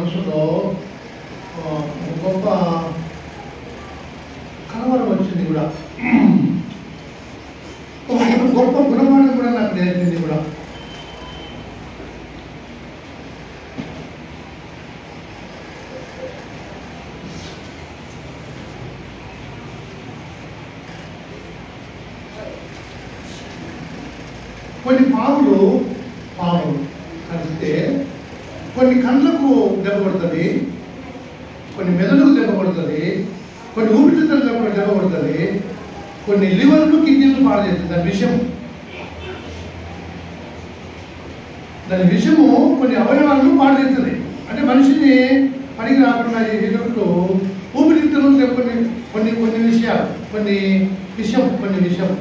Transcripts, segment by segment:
మనసులో గొప్ప కలవరం వచ్చింది కూడా, గొప్ప గుణమానం కూడా నాకు నేర్పింది కూడా. కొన్ని పాములు కలిస్తే కొన్ని కళ్ళకు దెబ్బ పడుతుంది, కొన్ని మెదడుకు దెబ్బ పడుతుంది, కొన్ని ఊపిరితిత్తులకు దెబ్బ పడుతుంది, కొన్ని లివర్లు కిడ్నీలు పాడు చేస్తుంది. దాని విషము కొన్ని అవయవాలను పాడు చేస్తుంది. అంటే మనిషిని పనికి రాకుండా చేసేటప్పుడు ఊపిరితిత్తులు కొన్ని కొన్ని కొన్ని విషయాలు, కొన్ని విషం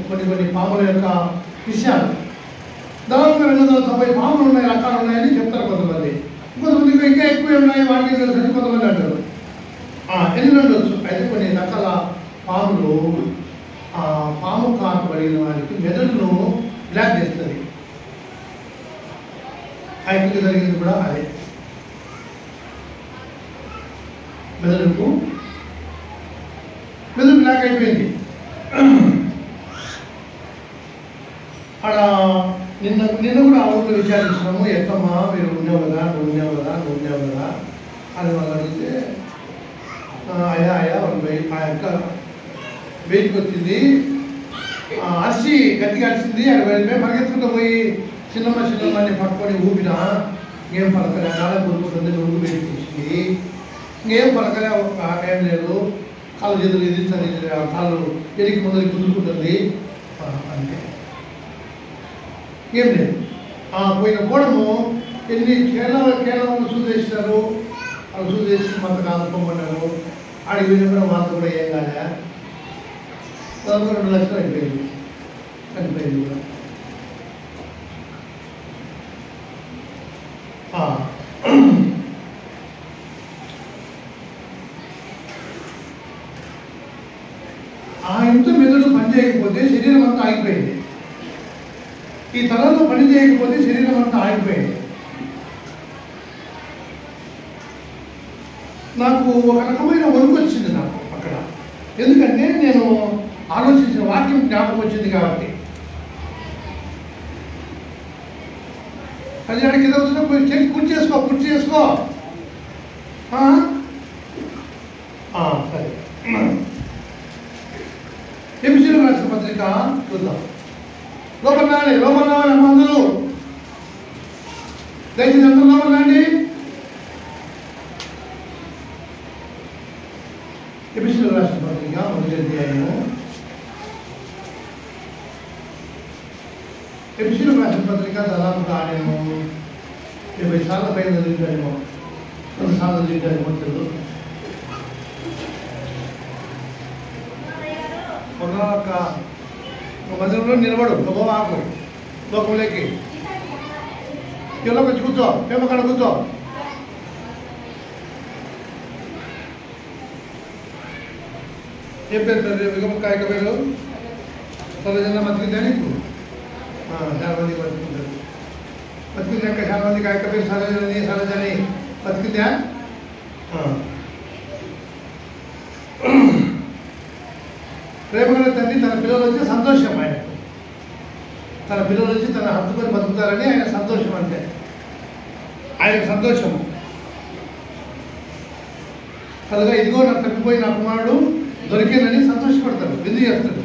కొన్ని పాముల యొక్క విషయాలు. దాదాపు 290 పాములు ఉన్నాయి, రకాలు ఉన్నాయని చెప్తారు కొంతమంది. కొంతమందికి ఇంకా ఎక్కువ ఉన్నాయి, వాటికి తెలుసని కొంతమంది అంటారు. ఎన్ని ఉండొచ్చు. అయితే కొన్ని రకాల పాములు పాము కాకబడిన వారికి మెదడును బ్లాక్ చేస్తుంది. ఆయనకి జరిగింది కూడా అదే. మెదడు బ్లాక్ అయిపోయింది. అక్కడ నిన్న కూడా ఊళ్ళో విచారించినాము, ఎక్కమ్మా మీరు ఉన్నావు కదా అని వాళ్ళు అడిగితే, అయ్యా ఆ యొక్క బయటికి వచ్చింది, అరిసి గట్టిగా అరిసింది. మేము పరిగెత్తుకుంటూ పోయి చిన్నమ్మని పట్టుకొని ఊపినా, ఏం పలకలే, నాన్న కొడుకుంటుంది, నువ్వు బయటికి వచ్చింది, ఇంకేం పలకలే, ఏం లేదు, కాళ్ళు చేతులు ఎదిస్తుంది, కాళ్ళు ఎడికి ముందరికి గుద్దుకుంటుంది అంటే ఏం లేదు. పోయిన కోడము ఎన్ని కేరళ చూసేసినారు, వాళ్ళు చూసేసి మాకు ఆదుకోమన్నారు. ఆడికి పోయిన కూడా మాకు కూడా ఏం కాలే. 2 లక్షలు చనిపోయింది కూడా. ఇంత మెదడు పని చేయకపోతే శరీరం అంతా ఆగిపోయింది. ఈ తలలో పని చేయకపోతే శరీరం అంతా ఆగిపోయింది. నాకు ఒక రకమైన వణుకు వచ్చింది నాకు అక్కడ. ఎందుకంటే నేను ఆలోచించిన వాక్యం జ్ఞాపకం వచ్చింది కాబట్టి. కళ్యాణి కింద వచ్చిన కుర్చీ చేసుకో సరే. ఎపిసీలో రాసిన పత్రిక చూద్దాం. లోపల రావాలి అమ్మ, అందరూ దయచేసి అందరూ లోపల రండి. ఎపిసీలో రాసిన పత్రిక 1వ అధ్యాయము. ఎపిసీలో రాసిన పత్రిక దాదాపుగా నేను 70 సార్ల పైన చదివించానేమో, 100 సార్లు చదివించానేమో తెలుసు. ఒక మందిరంలో నిలబడు, ఆకు లోకంలోకి వచ్చి కూర్చో, మేము అక్కడ కూర్చో. ఏం పేరు కాయక పేరు సరజన బతికిందా నీకు? చాలా మంది బతుకుంటారు. బతికిందాక చాలా మంది కాయక పేరు సరజని బతికిందా? ప్రేమగల తండ్రి తన పిల్లలు వచ్చి సంతోషం, ఆయనకు తన పిల్లలు వచ్చి తన హత్తుకొని బతుకుతారని ఆయన సంతోషం. అంటే ఆయనకు సంతోషం కనుక ఇదిగో నాకు తప్పిపోయి నా కుమారుడు దొరికేనని సంతోషపడతాడు, విందు చేస్తాడు.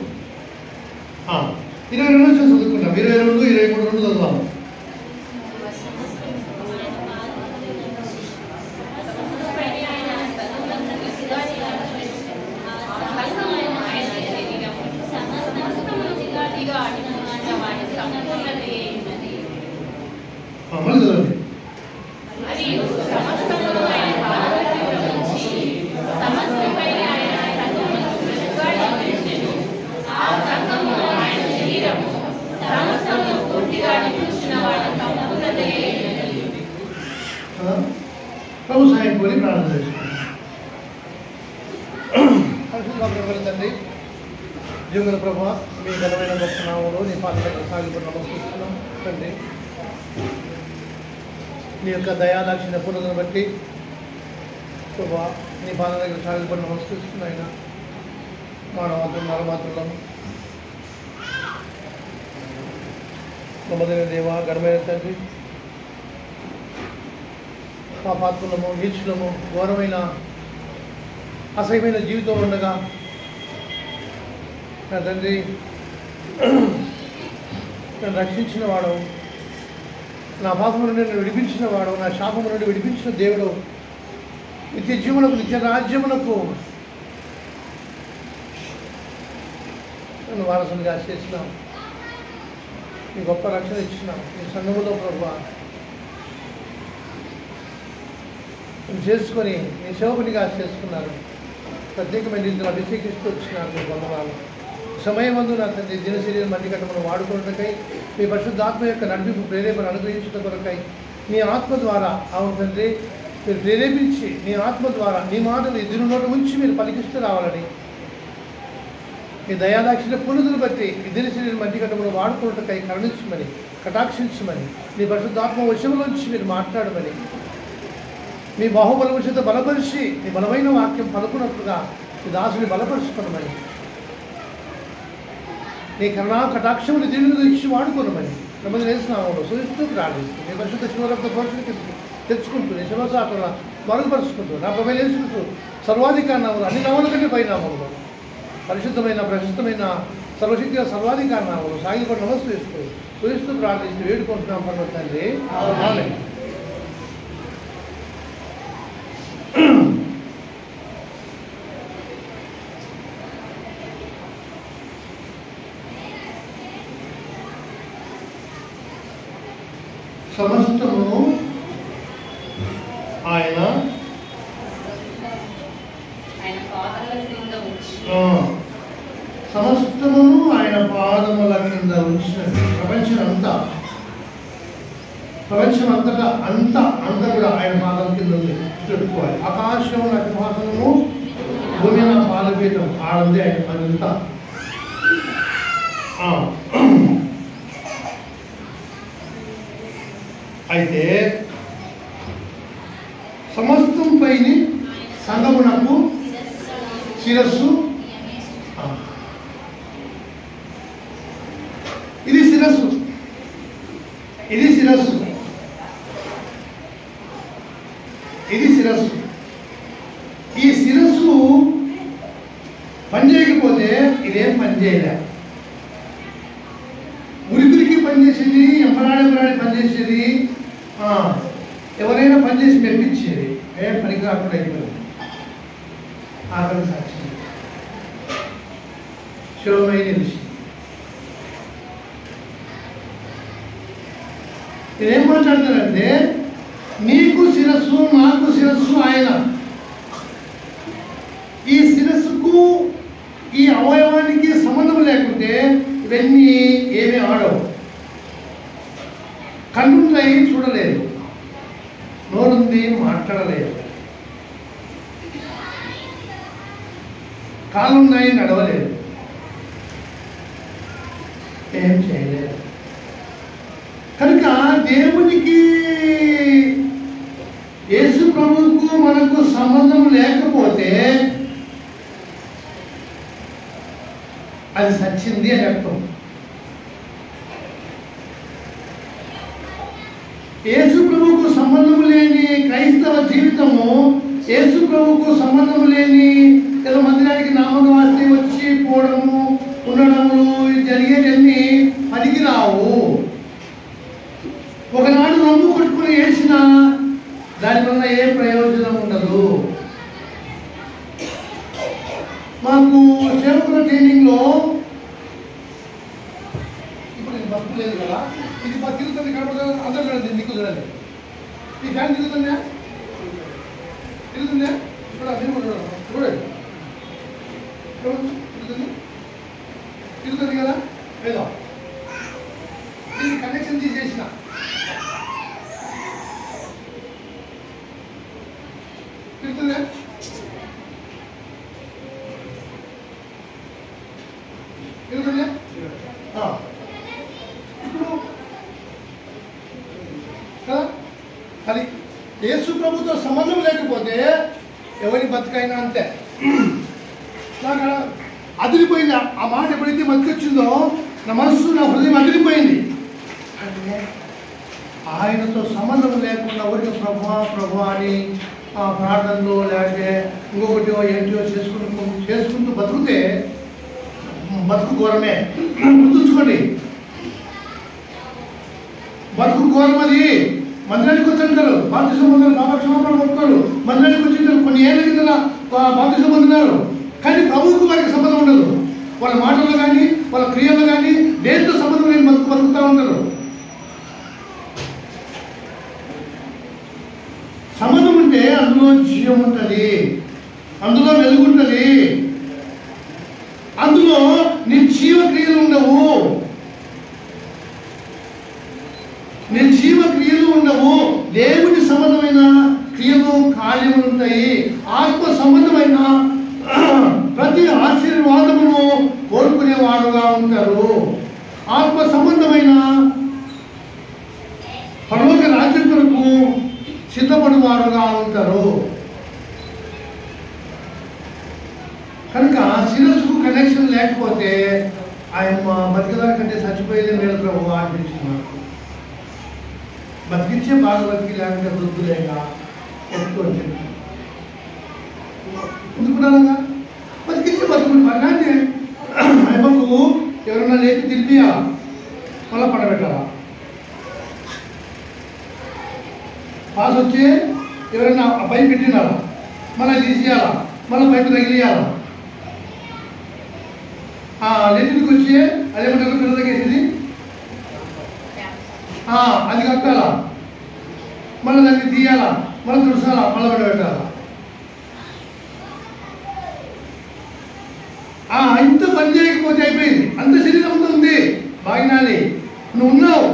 22 నిమిషాలు చదువుకుంటాం. 22, 23 చదువుతాము. ప్రభు సాయం కోరి ప్రార్థన చేసుకుంటాం. తండ్రి, జీవన ప్రభు, మీ ఘనమైన గొప్ప నామములో నీ పాత్రలకు సాగిపోయి నమస్కరిస్తున్నాం తండ్రి. నీ యొక్క దయాదాక్షిణ పూర్ణతను బట్టి ప్రభా నీ పాద దగ్గర సాగిపడి నమస్కరిస్తున్నాయి ఆయన మానవాత్రం నరమాత్రులను నమ్మదైన దేవ ఘనమైన తండ్రి పాపాత్ములము నీచులము ఘోరమైన అసహ్యమైన జీవితం ఉండగా నా తండ్రి నన్ను రక్షించిన వాడవు, నా పాపము నుండి నన్ను విడిపించిన వాడవు, నా శాపము నుండి విడిపించిన దేవుడు, నిత్య జీవనకు నిత్య రాజ్యమునకు నన్ను వారసునిగా చేసినావు. నీ గొప్ప రక్షణ ఇచ్చినావు. నీ సంఘములో ప్రభువా నేను చేసుకొని నీ సేవకునిగా చేసుకున్నాను. ప్రత్యేకమైన రీతిలో అభిషేకిస్తూ వచ్చినాను. మీ వందనాలు. సమయమందు నా తండ్రి దినశరీరం మట్టి కట్టమను వాడుకున్నకై మీ పరిశుద్ధాత్మ యొక్క నడిపింపు ప్రేరేపణ అనుగ్రహించడం కొరకై నీ ఆత్మ ద్వారా అవును తండ్రి మీరు ప్రేరేపించి నీ ఆత్మ ద్వారా నీ మాటలు ఎదురు నోట ఉంచి మీరు పలికిస్తూ రావాలని మీ దయాదాక్షిణ పురుదులు బట్టి ఈ దినశరీరం మట్టి కట్టమను వాడుకున్నకై కరుణించమని కటాక్షించమని నీ పరిశుద్ధాత్మ వశములోంచి మీరు మాట్లాడమని మీ బాహుబలము చేత బలపరిచి నీ బలమైన వాక్యం పలుకున్నట్లుగా ఈ దాసుని బలపరుచుకోనమని నీ కరుణా కటాక్షముని దీనిని ఇచ్చి వాడుకోనమని నమ్మది వేస్తున్నాము సూచిస్తూ ప్రార్థిస్తూ నీ పరిశుద్ధ శివరక్త పోషణకి తెచ్చుకుంటూ నీ శివశాఖల మరుగుపరుచుకుంటూ నా ప్రభు వేసుకుంటూ సర్వాధికార నామలు అన్ని నామల కంటే పై నామములు పరిశుద్ధమైన ప్రశస్తమైన సర్వశక్తిగా సర్వాధికార నామలు సాగిపడి నమస్కరిస్తూ సూచిస్తూ ప్రార్థిస్తూ వేడుకుంటున్నాం పర్వ తండ్రి. ఆమేన్. సమస్తము ఆయన సమస్తమును ఆయన పాదముల కింద ఉంచినది. ప్రపంచం అంతటా అంతా కూడా ఆయన పాదం కింద ఉంది. చెప్పుకోవాలి. ఆకాశం నా సింహాసనము, భూమి నా పాదపీఠం ఆడంది ఆయన అదంతా. అయితే సమస్తం పైన సంగమునకు శిరస్సు. ఇది శిరస్సు, ఇది శిరస్సు, ఇది శిరస్సు. ఈ శిరస్సు పనిచేయకపోతే ఇదేం పనిచేయలే. ఉరికురికి పనిచేసేది, ఎంపరాడి పనిచేసేది, ఎవరైనా పనిచేసి మెప్పించేది ఏం పనికి రాకుండా అయిపోయింది. ఆకలి సాక్షి శివమైన విషయం. నేనేం మాట్లాడతానంటే నీకు శిరస్సు నాకు శిరస్సు ఆయన. ఈ శిరస్సుకు ఈ అవయవానికి సంబంధం లేకుంటే ఇవన్నీ ఏమీ ఆడవు. కన్నున్నాయి చూడలేదు, నోరుంది మాట్లాడలేదు, కాళ్ళున్నాయి నడవలేదు, ఏం చేయలేదు. కనుక దేవునికి యేసు ప్రభువుకు మనకు సంబంధం లేకపోతే అది సచ్చింది అని అర్థం. యేసు ప్రభువుకు సంబంధం లేని క్రైస్తవ జీవితము, యేసు ప్రభువుకు సంబంధం లేని ఏదో మందిరానికి నామక వాస్తే వచ్చి పోవడము ఉండడములు జరిగేటన్నీ పనికిరావు. ఒకనాడు రొమ్ము కొట్టుకుని ఏడ్చినా దానివల్ల ఏ ప్రయోజనం ఉండదు. మాకు సేవకుల ట్రైనింగ్లో ఇప్పుడు ఇది బస్సు లేదు కదా, ఇది తిరుగుతుంది కనపడుతుంది. అందరూ చూడండి, దిక్కు చూడండి. ఈ ఫ్యాన్ తిరుగుతుందా? తిరుగుతుందా? చూడండి చూడండి, తిరుగుతుంది, తిరుగుతుంది కదా. ఏదో దీన్ని కనెక్షన్ తీసేసిన తిరుగుతుందా? తిరుగుతుందా? ఇప్పుడు కదా అది యేసు ప్రభుతో సంబంధం లేకపోతే ఎవరి బతుకైనా అంతే. నాకు అదిరిపోయింది ఆ మాట. ఎప్పుడైతే బతికొచ్చిందో నా మనస్సు, నా హృదయం అదిరిపోయింది. అంటే ఆయనతో సంబంధం లేకుండా ఊరికి ప్రభు అని ఆ ప్రార్థనలో లేకపోతే ఇంకొకటిో ఏంటో చేసుకుంటూ బతుకుతే బతుకు ఘోరమే. గుర్తుంచుకోండి, బతుకు ఘోరం. అది మందిరానికి వచ్చుంటారు, బాప్తిసం పొందారు, పాపక్షమాపణ ఒప్పుకోరు, మందిరానికి వచ్చింటారు, కొన్ని ఏళ్ళ కింద బాప్తిసం పొందినారు, కానీ ప్రభువుకు వారికి సంబంధం ఉండదు. వాళ్ళ మాటల్లో కానీ వాళ్ళ క్రియల్లో కానీ దేంతో సంబంధం లేని బతుకుతూ ఉంటారు. సంబంధం ఉంటే అందులో జీవం ఉంటుంది, అందులో వెలుగుంటుంది, అందులో నిర్జీవ క్రియలు ఉండవు. నిర్జీవ క్రియలు ఉండవు. దేవుని సంబంధమైన క్రియలు కార్యములు ఉంటాయి. ఆత్మ సంబంధమైన ప్రతి ఆశీర్వాదమును కోరుకునేవాడుగా ఉంటారు. ఆత్మ సంబంధమైన పరలోక రాజ్యం కొరకు సిద్ధపడువారుగా ఉంటారు. కనుక శిరస్సుకు కనెక్షన్ లేకపోతే ఆయన బతికదాని కంటే చచ్చిపోయేది మేలు ప్రభు అనిపించింది. బతికించే బాగా బతికి లేకుంటే వృద్ధు లేక ఎక్కువ ఎందుకున్నాగా బతికించే బతుకు మరణాన్ని ఆయనకు ఎవరన్నా లేపి తిరిపియా మళ్ళీ పడబెట్టాలా. పాస్ వచ్చి ఎవరైనా పైపు పెట్టినారా మళ్ళీ తీసేయాలా, మళ్ళీ పైపు తగిలియాలా. లెట్రిన్కి వచ్చి అదేమంటారు పిల్లల దగ్గర అది కట్టాలా, మళ్ళీ దాన్ని తీయాలా, మళ్ళీ తుడసాలా, మళ్ళీ పడబెట్టాలా. ఇంత పని చేయకపోతే అయిపోయింది. అంత శరీరంతో ఉంది బాగినాలి. నువ్వు ఉన్నావు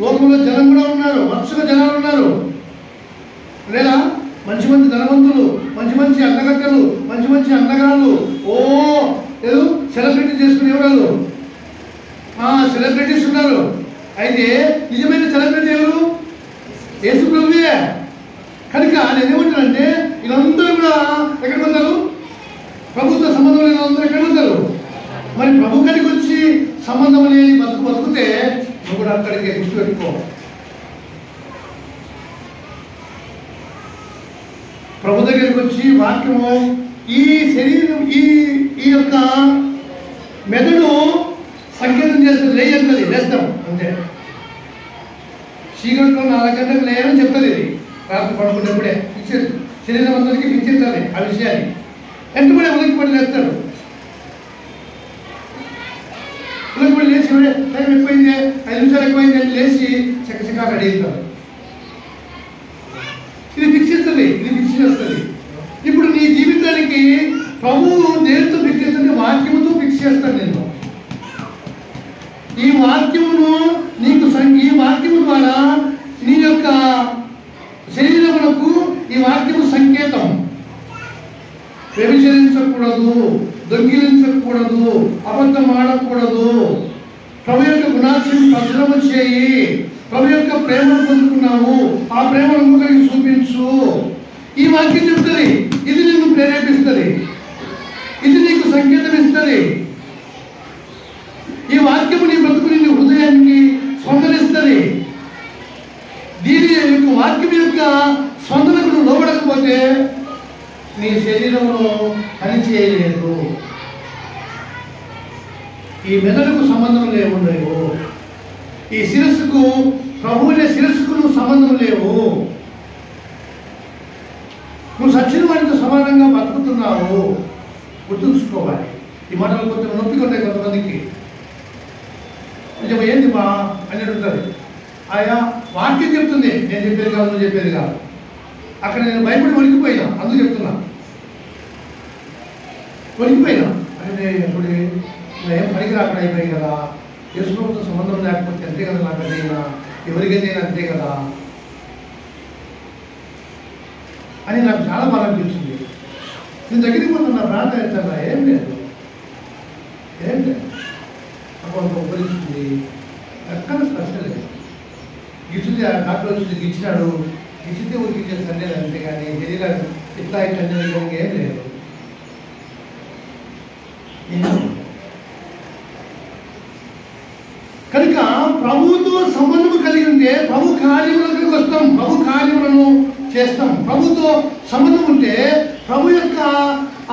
లోకంలో జనం కూడా ఉన్నారు, వరుసగా జనాలు ఉన్నారు. లేదా మంచి మంచి ధనవంతులు, మంచి అన్నగట్టలు, మంచి అన్నగాళ్ళు, ఏదో సెలబ్రిటీ చేసుకునే ఎవరు సెలబ్రిటీస్ ఉన్నారు. అయితే నిజమైన సెలబ్రిటీ ఎవరు? యేసు ప్రభువే. కనుక నేను ఏమంటానంటే వీళ్ళందరూ కూడా ఎక్కడికి వస్తారు? ప్రభుత్వ సంబంధం లేని వాళ్ళందరూ ఎక్కడికి వస్తారు? మరి ప్రభు కాడికి వచ్చి సంబంధం లేని బతుకుతే నువ్వు కూడా అక్కడికి గుర్తుపెట్టుకో. ప్రభు దగ్గరికి వచ్చి వాక్యము ఈ శరీరం ఈ యొక్క మెదడు సంకేతం చేస్తుంది, లేయంటది, లేస్తాం అంతే. చీకట్లో 4 గంటలకు లేయని చెప్తుంది. ఇది రాత్రి పడుకునేప్పుడే ఫిక్స్ శరీరం అందరికీ ఫిక్స్ చేస్తుంది ఆ విషయాన్ని. వెంటనే ఉలికిపడి లేస్తాడు. ఉలికిపడి లేచి టైం ఎక్కువైంది, 5 నిమిషాలు ఎక్కువైంది అని లేచి చక్కచక్కగా రెడీ అవుతాడు. ఇది ఫిక్స్ చేస్తుంది, ఇది ఫిక్స్ చేస్తుంది. ఇప్పుడు నీ జీవితానికి ప్రభువు దేనితో ఫిక్స్ చేస్తుంది? వాక్యముతో ఫిక్స్ చేస్తాడు నేను. ఈ వాక్యమును నీకు ఈ వాక్యము ద్వారా నీ యొక్క శరీరమునకు ఈ వాక్యము సంకేతం. వ్యభిచరించకూడదు, దొంగిలించకూడదు, అబద్ధం ఆడకూడదు, ప్రభు యొక్క గుణాలను ప్రచురణ చేయి, ప్రభు యొక్క ప్రేమను పొందుకున్నావు, ఆ ప్రేమను ఇంకొకరికి చూపించు. ఈ వాక్యం చెప్తుంది. ఇది నిన్ను ప్రేరేపిస్తుంది, ఇది నీకు సంకేతం ఇస్తుంది. ఈ వాక్యము నీ బ్రతుకు నీ హృదయానికి స్పందనిస్తుంది. దీని యొక్క వాక్యం యొక్క స్పందనకు నువ్వు లోబడకపోతే నీ శరీరంలో పనిచేయలేదు. ఈ మెదడుకు సంబంధం లేవు, ఈ శిరస్సుకు ప్రభువునే శిరస్సుకు నువ్వు సంబంధం లేవు. నువ్వు సచ్చిన వాటితో సమానంగా బతుకుతున్నావు. గుర్తుంచుకోవాలి. ఈ మాటలు కొంచెం నొప్పి ఉంటాయి కొంతమందికి. నిజం ఏంది మా అని అడుగుతుంది. ఆయా వాక్యం చెప్తుంది, నేను చెప్పేది కాదు, నువ్వు చెప్పేది కాదు. అక్కడ నేను భయపడి వణికిపోయినా, అందుకు చెప్తున్నా. వణికిపోయినా అంటే ఇప్పుడు ఏం పనికి రాకుండా అయిపోయి కదా, యేసు ప్రభువుతో సంబంధం లేకపోతే అంతే కదా, నాకు అదైనా ఎవరికైతే అంతే కదా అని నాకు చాలా బాగా అనిపించింది. నేను దగ్గరికి పోతున్నా, నా ప్రాంతం ఎత్తాను, ఏం లేదు అప్పుడు ఉపయోగించింది. ఎక్కడ స్పర్శ లేదు. గిచ్చింది, డాక్టర్ వచ్చింది, గిచ్చినాడు, గిచ్చితే ఊరికి ఇట్లా తన్నేది అంతే కానీ శరీరాన్ని ఇట్లా తన్నేది కానీ ఏం లేదు. కనుక ప్రభువుతో సంబంధం కలిగి ఉంటే ప్రభు కార్యములకు వస్తాం, ప్రభు కార్యములను చేస్తాం. ప్రభుతో సంబంధం ఉంటే ప్రభు యొక్క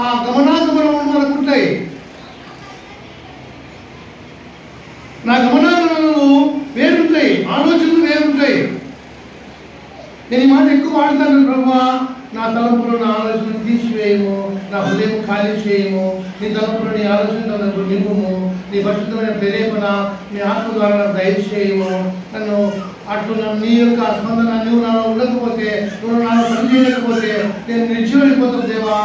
ఆ గమనాగమనములు మనకు ఉంటాయి. నా గమనాగమనాలు వేరుంటాయి, ఆలోచనలు వేరుంటాయి. నేను ఈ మాట ఎక్కువ వాడతాను, ప్రభు నా తలంపులు నా ఆలోచనలు తీసివేయము, నా హృదయం ఖాళీ చేయము, నీ తలంపులు నీ ఆలోచన నింపుము, నీ పరిశుద్ధమైన ప్రేరేపణ నీ ఆత్మ ద్వారా నాకు దయచేయము. నన్ను అట్లు నీ యొక్క స్పందన నువ్వు నాలో ఉండకపోతే, నువ్వు నాలో పని చేయలేకపోతే నేను నిలిచిపోతాను దేవా.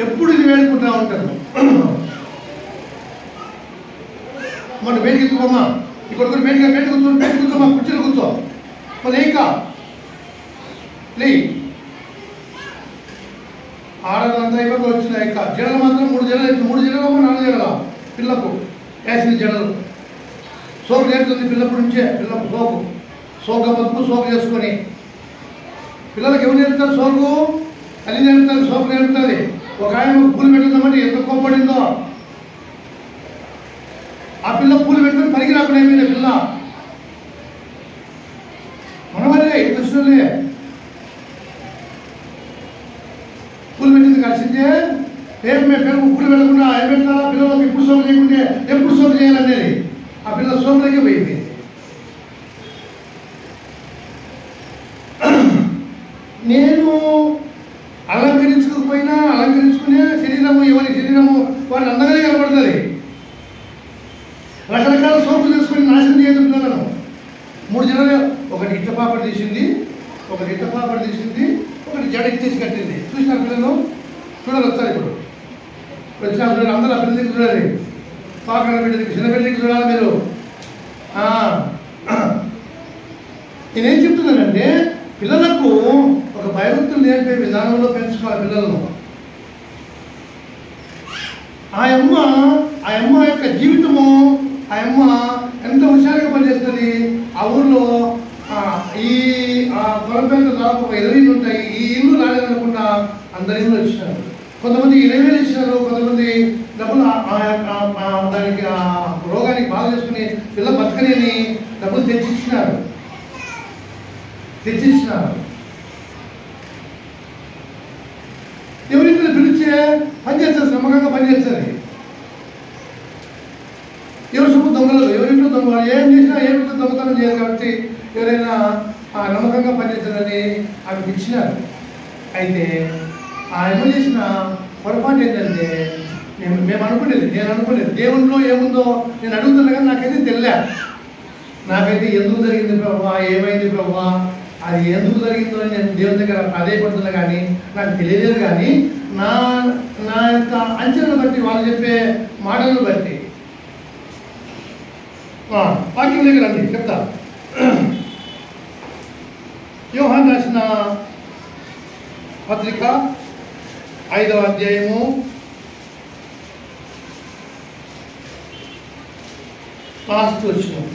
ఎప్పుడు ఇది వేడుకుంటా ఉంటాను. మన బయటికి ఎత్తుకోమా, ఇక్కడ బయట కూర్చోమా, కూర్చొని కూర్చో మళ్ళీ ఇంకా లే. ఆడదంతా అయిపోయి వచ్చిన ఇంకా జడలు మాత్రం 3 జడలు, 3 జడలు 4 జడల పిల్లకు వేసిన జడలు. సోకు నేర్చుకుంది పిల్లప్పటి నుంచే, పిల్లకు సోకు మతుకు సోకు చేసుకొని. పిల్లలకు ఎవరు నేర్పుతారు సోకు? తల్లి నేర్పుతారు, సోకు నేర్పుతుంది. ఒక ఆయన పూలు పెట్టుకుందామంటే ఎంత కోప్పడిందో. ఆ పిల్ల పూలు పెట్టుకొని పనికి రాకుండా ఏమైంది పిల్ల. మన వల్లే కృష్ణులే పూలు పెట్టింది కలిసిందే. మేము పూలు పెట్టకుండా ఏం పెట్టాలా పిల్లలకు ఎప్పుడు సోకు చేయకుంటే ఎప్పుడు సోకు చేయాలనేది. ఆ పిల్ల సోకులకే పోయింది. నేను అలంకరించకపోయినా అలంకరించుకునే శరీరము, ఎవరి శరీరము వారి అందంగానే కనబడుతుంది. రకరకాల సోపులు తీసుకొని నాశనం చేయదు పిల్లలను. 3 జడలు, ఒకటి ఇట్ల పాపడి తీసింది, ఒకటి ఇట్ల పాపడి తీసింది, ఒకటి జడకి తీసి కట్టింది. చూసినారు పిల్లలు? చూడాలి వస్తారు ఇప్పుడు వచ్చిన పిల్లలు అందరూ ఆ పిల్లల దగ్గర చూడాలి. పాకల బిడ్డ దగ్గర, చిన్న బిడ్డ దగ్గర చూడాలి మీరు. నేనేం చెప్తున్నానంటే పిల్లలకు ఒక భయభక్తులు నేర్పే విధానంలో పెంచుకోవాలి పిల్లలను. ఆ అమ్మ యొక్క జీవితము, ఆ అమ్మ ఎంత హుషారుగా పనిచేస్తుంది. ఆ ఊళ్ళో పొలం పేరు దాదాపు 20 ఇళ్ళు ఉంటాయి. ఈ ఇల్లు రాలేదనుకున్నా అందరి ఇళ్ళు వచ్చినారు. కొంతమంది 20,000 ఇచ్చినారు, కొంతమంది డబ్బులు దానికి ఆ రోగానికి బాగా చేసుకుని పిల్ల బతకలేని డబ్బులు తెచ్చిచ్చినారు. ఎవరింట్లో పిలిచే పనిచేస్తారు, నమ్మకంగా పనిచేస్తుంది. ఎవరి సొమ్ము దొంగలు, ఎవరింట్లో దొంగలు ఏం చేసినా ఏమిటో దొంగతనం చేయరు. కాబట్టి ఎవరైనా నమ్మకంగా పనిచేస్తారని ఆమెకు ఇచ్చినారు. అయితే ఆయన చేసిన పొరపాటు ఏంటంటే నేను అనుకోలేదు దేవునిలో ఏముందో నేను అడుగుతున్నా కానీ నాకైతే తెలియలే. నాకైతే ఎందుకు జరిగింది ప్రభువా, ఏమైంది ప్రభువా, అది ఎందుకు జరిగిందో అని నేను దేవుని దగ్గర ప్రాధాయపడుతున్నా కానీ నాకు తెలియలేదు. కానీ నా యొక్క అంచనాను బట్టి, వాళ్ళు చెప్పే మాటలను బట్టి వాక్యం దగ్గర రండి చెప్తా. యోహాను రాసిన పత్రిక 5వ అధ్యాయము 1 వచనం.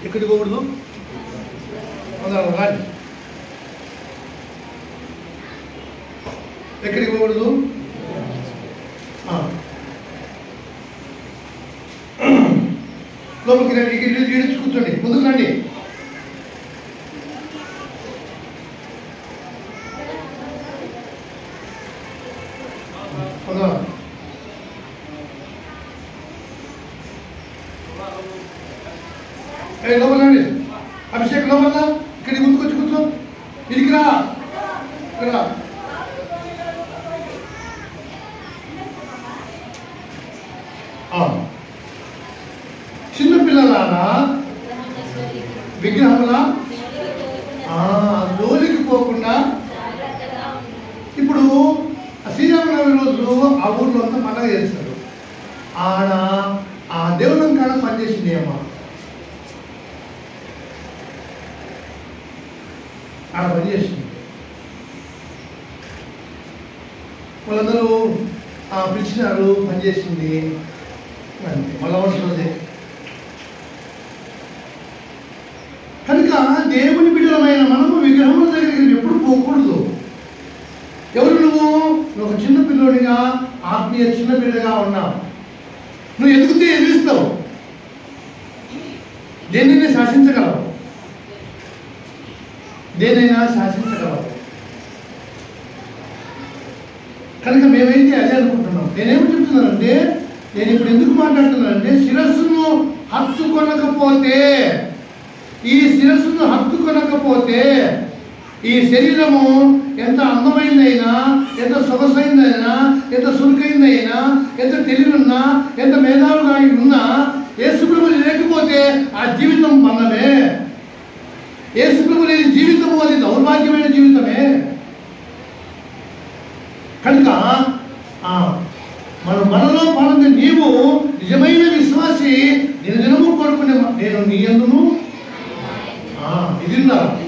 ఎక్కడికి పోకూడదు? రాండి. ఎక్కడికి పోకూడదు? లోపలికి రండి, ఈడ్చి కూర్చోండి, ముందుకు రండి. లోపల రండి. అభిషేక్ లోపల ఇక్కడికి ముందుకు వచ్చి కూర్చో. ఇడికి రా. చిన్నపిల్లలారా విగ్రహముల జోలికి పోకుండా. ఇప్పుడు శ్రీరామనవమి రోజు ఆ ఊళ్ళో అంతా పండగ చేస్తారు. ఆడ ఆ దేవుని కాడ పనిచేసింది అమ్మ. ఆడ పనిచేసింది. వాళ్ళందరూ పిలిచిన ఇచ్చినారు, పనిచేసింది, అంతే, మళ్ళీ అవసరమే. కనుక దేవుని బిడ్డలమైన మనము విగ్రహముల దగ్గరికి ఎప్పుడు పోకూడదు. ఎవరు నువ్వు ఒక చిన్న పిల్లోడిగా, ఆత్మీయ చిన్న బిడ్డగా ఉన్నావు. నువ్వు ఎదుగుతే ఎదుగుస్తావు, దేన్నైనా శాసించగలవు, దేనైనా శాసించగలవు. కనుక మేమైతే అదే అనుకుంటున్నాం. నేనేమి చెప్తున్నానంటే, నేను ఇప్పుడు ఎందుకు మాట్లాడుతున్నానంటే, శిరస్సును హత్తుకొనకపోతే, ఈ శిరస్సును హత్తుకొనకపోతే ఈ శరీరము ఎంత అందమైందైనా, ఎంత సొగసైందైనా, ఎంత సురుకైందైనా, ఎంత తెలివిన్నా, ఎంత మేధావుగా ఉన్నా, యేసుప్రభు లేకపోతే ఆ జీవితం బంధమే. యేసుప్రభు లేని జీవితము అది దౌర్భాగ్యమైన జీవితమే. కనుక మనలో పనుంది, నీవు నిజమైన విశ్వాసి, దినదినము కోరుకునే నేను నీ యందును ఇది ఉండాలి.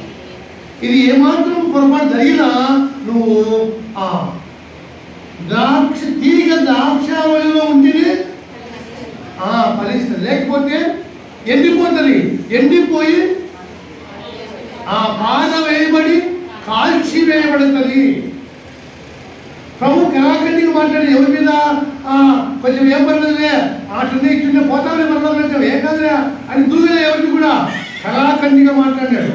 ఇది ఏమాత్రం పొరపాటు జరిగినా నువ్వు ద్రాక్షావళిలో ఉంటేనే ఫలిస్తుంది, లేకపోతే ఎండిపోతుంది. ఎండిపోయి బాధ వేయబడి కాల్చి వేయబడుతుంది. ప్రభు కళాఖండిగా మాట్లాడి ఎవరి మీద కొంచెం ఏం పర్లేదులే, అట్లనే ఇట్లనే పోతామని పర్లేదు, ఏం కాదులే అని దూగలే. ఎవరికి కూడా కళాఖండిగా మాట్లాడాడు,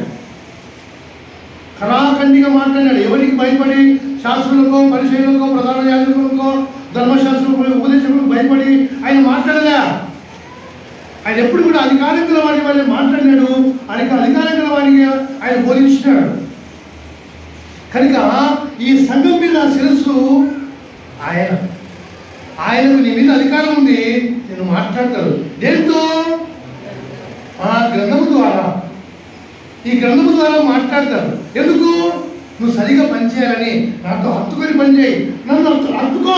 కళాఖండిగా మాట్లాడాడు. ఎవరికి భయపడి, శాస్త్రులకో, పరిచయులకో, ప్రధాన యాజకులకో, ధర్మశాస్త్రులకు, ఉపదేశకులకు భయపడి ఆయన మాట్లాడలే. ఆయన ఎప్పుడు కూడా అధికారం గల వాడి వాళ్ళే మాట్లాడినాడు, అధికారం గల వాడికి ఆయన బోధించినాడు. కనుక ఈ సంఘం మీద శిరస్సు ఆయనకు నీ మీద అధికారం ఉంది. నేను మాట్లాడతాను దేంతో? గ్రంథము ద్వారా. ఈ గ్రంథము ద్వారా మాట్లాడతారు. ఎందుకు? నువ్వు సరిగా పనిచేయాలని. నాతో హత్తుకొని పనిచేయి, నన్ను హత్తుకో,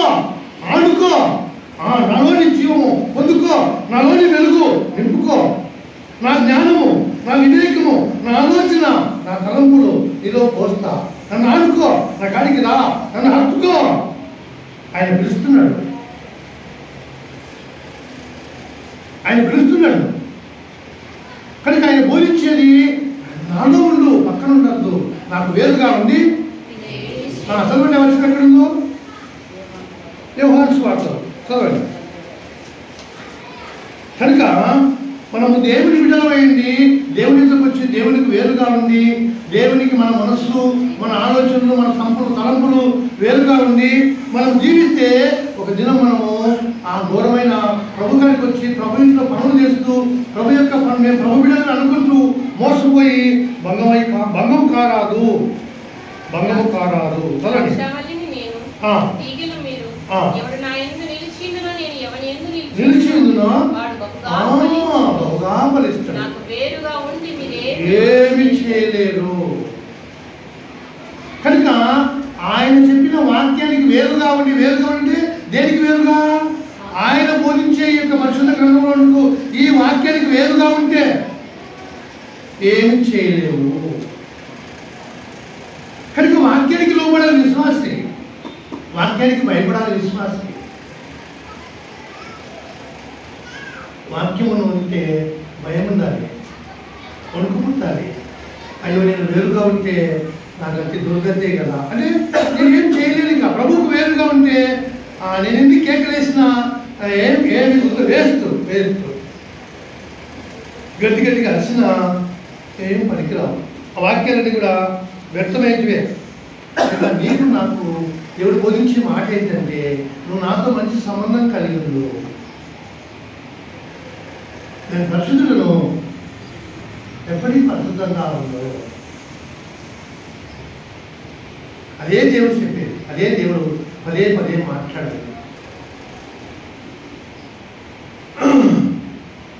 ఆడుకో, నాలోని జీవము పొందుకో, నాలోని వెలుగు నింపుకో, నా జ్ఞానము, నా వివేకము, నా ఆలోచన, నా తలంపులు నీలో పోస్తా. నన్ను ఆడుకో, నా కాడికి రా, నన్ను హత్తుకో. ఆయన పిలుస్తున్నాడు, ఆయన పిలుస్తున్నాడు. కనుక ఆయన బోధించేది నాలో ఉండు, పక్కన ఉండద్దు, నాకు వేరుగా ఉండి. చదవండి, అవసరం ఎక్కడుందో యోహాను సువార్త చదవండి. కనుక మనము దేవుని విడుదలమైంది, దేవునితో వచ్చి దేవునికి వేరుగా ఉంది, దేవునికి మన మనస్సు, మన ఆలోచనలు, మన తలంపులు వేరుగా ఉంది మనం జీవిస్తే ఒక దినం మనము ఆ ఘోరమైన ప్రభు గారికి వచ్చి ప్రభు ఇంట్లో పనులు చేస్తూ ప్రభు యొక్క పని మేము ప్రభు బిడ్డలను అనుకుంటూ మోసపోయి భంగం కారాదు. చదవండి. నిలిచిందునో బహుగా ఫలిస్తాడు, ఏమి చేయలేరు. కనుక ఆయన చెప్పిన వాక్యానికి వేరుగా ఉండి దేనికి వేరుగా? ఆయన బోధించే యొక్క పరిశుద్ధ గ్రంథంలో ఈ వాక్యానికి వేరుగా ఉంటే ఏమి చేయలేవు. కనుక వాక్యానికి లోబడాలి విశ్వాసి, వాక్యానికి భయపడాలి విశ్వాసి. వాక్యమును ఉంటే భయం ఉండాలి, వణుకు పుట్టాలి. అయ్యో నేను వేరుగా ఉంటే నాకు అతి దుర్గతే కదా అంటే నేనేం చేయలేను. ఇక ప్రభువుకు వేరుగా ఉంటే నేను ఎందుకు కేకలేసినా ఏమి వేస్తూ గట్టిగా అరిసినా ఏం పనికిరావు. ఆ వాక్యాలన్నీ కూడా వ్యర్థమైనవే. నీకు నాకు ఎవరు బోధించే మాట ఏంటంటే నువ్వు నాతో మంచి సంబంధం కలిగి ఉండు, నేను పరిశుద్ధులను ఎప్పటికీ పరిశుద్ధంగా ఉందో. అదే దేవుడు చెప్పేది, అదే దేవుడు పదే మాట్లాడాలి.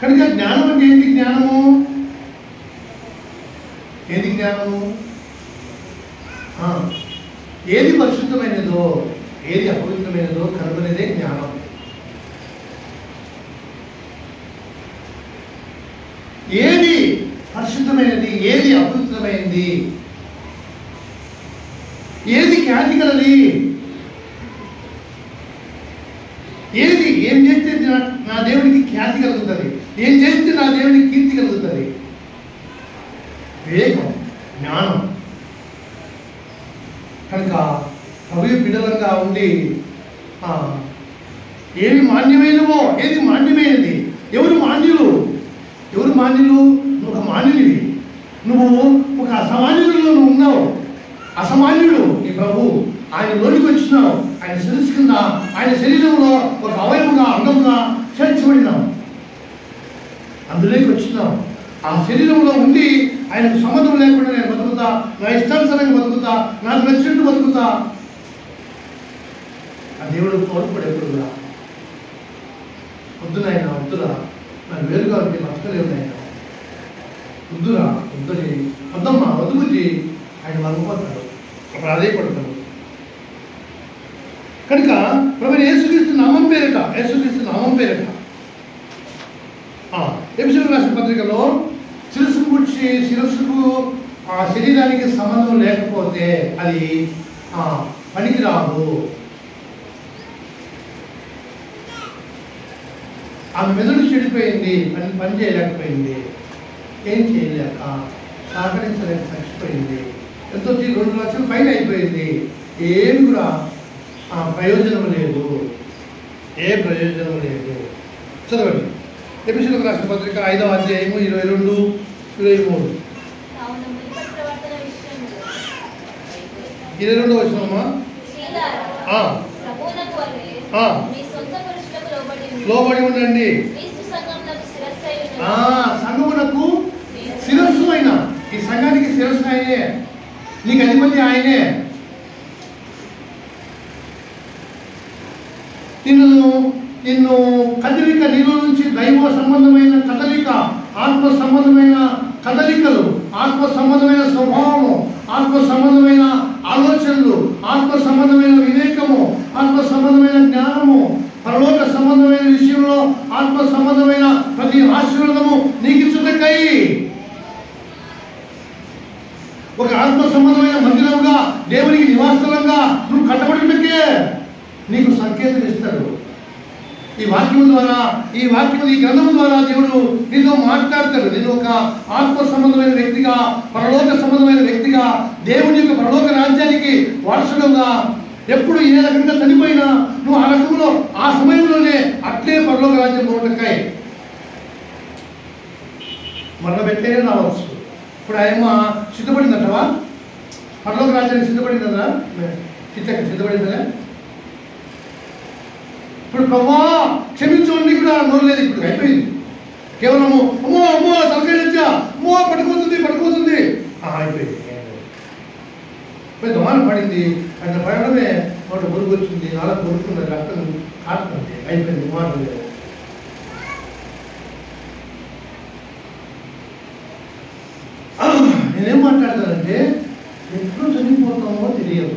కనుక జ్ఞానం అంటే ఏంటి? జ్ఞానము ఏది పరిశుద్ధమైనదో ఏది అపవిత్రమైనదో కనుగొనేదే జ్ఞానం. ఏది పరిశుద్ధమైనది, ఏది అపవిత్రమైనది, ఏది ఖ్యాతి కలది, ఏం చేస్తే నా దేవునికి ఖ్యాతి కలుగుతుంది, ఏం చేస్తే నా దేవునికి కీర్తి కలుగుతుంది? వివేకం, జ్ఞానం. కనుక ప్రభు బిడ్డలంగా ఉండి ఏమి మాన్యమైనవో, ఏది మాన్యమైనది, ఎవరు మాన్యులు? ఎవరు మాన్యులు? నువ్వు ఒక మాన్యుడివి, నువ్వు ఒక అసామాన్యుడిలో నువ్వు ఉన్నావు. అసామాన్యుడు ఈ ప్రభు, ఆయన లోనికి వచ్చినావు, ఆయన శిరస్సు కింద, ఆయన శరీరంలో ఒక అవయముగా, అంగముగా చేర్చబడినావు, అందులోకి వచ్చినావు. ఆ శరీరంలో ఉండి ఆయనకు సంబంధం లేకుండా నేను బతుకుతా, నా ఇష్టానుసారంగా బతుకుతా, నాకు నచ్చినట్టు బతుకుతా. ఆ దేవుడు కోరుకోడెప్పుడుగా వద్దునైనా, వద్దురా, నాకు వేరుగా ఉంటే బతకలేవు నాయన, వద్దురా, వద్దని, వద్దమ్మా, వద్దుబుద్ధి ఆయన మరుగుపోతాడు, అప్పుడు అదే పడతాడు. కనుక ప్రభు యేసుక్రీస్తు నామం పేరట, యేసుక్రీస్తు నామం పేరట ఎఫెసీయులకు రాసిన పత్రికలో శిరస్సుకు ఆ శరీరానికి సంబంధం లేకపోతే అది పనికిరాదు. ఆమె మెదడు చెడిపోయింది, పని చేయలేకపోయింది, ఏం చేయలేక సహకరించలేక చచ్చిపోయింది. ఎంతో 2 లక్షల పైన అయిపోయింది. ఏమి కూడా ప్రయోజనం లేదు, ఏ ప్రయోజనం లేదు. చదవండి ఎఫెసీయులకు రాసిన పత్రిక 5వ అధ్యాయము 22, 23. 22వ వచనమా? లోబడి ఉండండి, సంఘమునకు శిరస్సు అయిన, ఈ సంఘానికి శిరస్సు ఆయనే, నీకు అధిపతి ఆయనే. నిన్ను కదలిక, నీలో నుంచి దైవ సంబంధమైన కదలిక, ఆత్మ సంబంధమైన కదలికలు, ఆత్మ సంబంధమైన స్వభావము, ఆత్మ సంబంధమైన ఆలోచనలు, ఆత్మ సంబంధమైన వివేకము, ఆత్మ సంబంధమైన జ్ఞానము, పరలోక సంబంధమైన విషయంలో ఆత్మ సంబంధమైన ప్రతి ఆశీర్వాదము నీకు ఇచ్చుటకై ఒక ఆత్మ సంబంధమైన మందిరముగా, దేవునికి నివాసస్థలంగా నువ్వు కట్టబడినకే నీకు సంకేతం ఇస్తాడు. ఈ వాక్యం ద్వారా, ఈ గ్రంథం ద్వారా దేవుడు నీతో మాట్లాడతాడు. నేను ఒక ఆత్మ సంబంధమైన వ్యక్తిగా, పరలోక సంబంధమైన వ్యక్తిగా, దేవుని యొక్క పరలోక రాజ్యానికి వారసుడుగా, ఎప్పుడు ఏ రకంగా చనిపోయినా నువ్వు ఆ రకంలో ఆ సమయంలోనే అట్లే పరలోక రాజ్యం పోవటంకాయ మరణ పెట్టేనే రావచ్చు. ఇప్పుడు ఆయమ్మ సిద్ధపడిందంటవా? పరలోక రాజ్యానికి సిద్ధపడిందా? సిద్ధపడిందా? ఇప్పుడు ప్రభా క్షమించండి కూడా నోరు లేదు, ఇప్పుడు అయిపోయింది. కేవలము అమ్మో అమ్మో తలకాయ వచ్చా, అమ్మో పడుకోతుంది అయిపోయింది. దొంగలు పడింది, అట్లా పడడమే వాడు మురుగు వచ్చింది, నాలా కొడుకున్నది, రక్తం కాటుతుంది, అయిపోయింది. మాట లేదు. నేనేం మాట్లాడతానంటే ఎప్పుడు చనిపోతామో తెలియదు.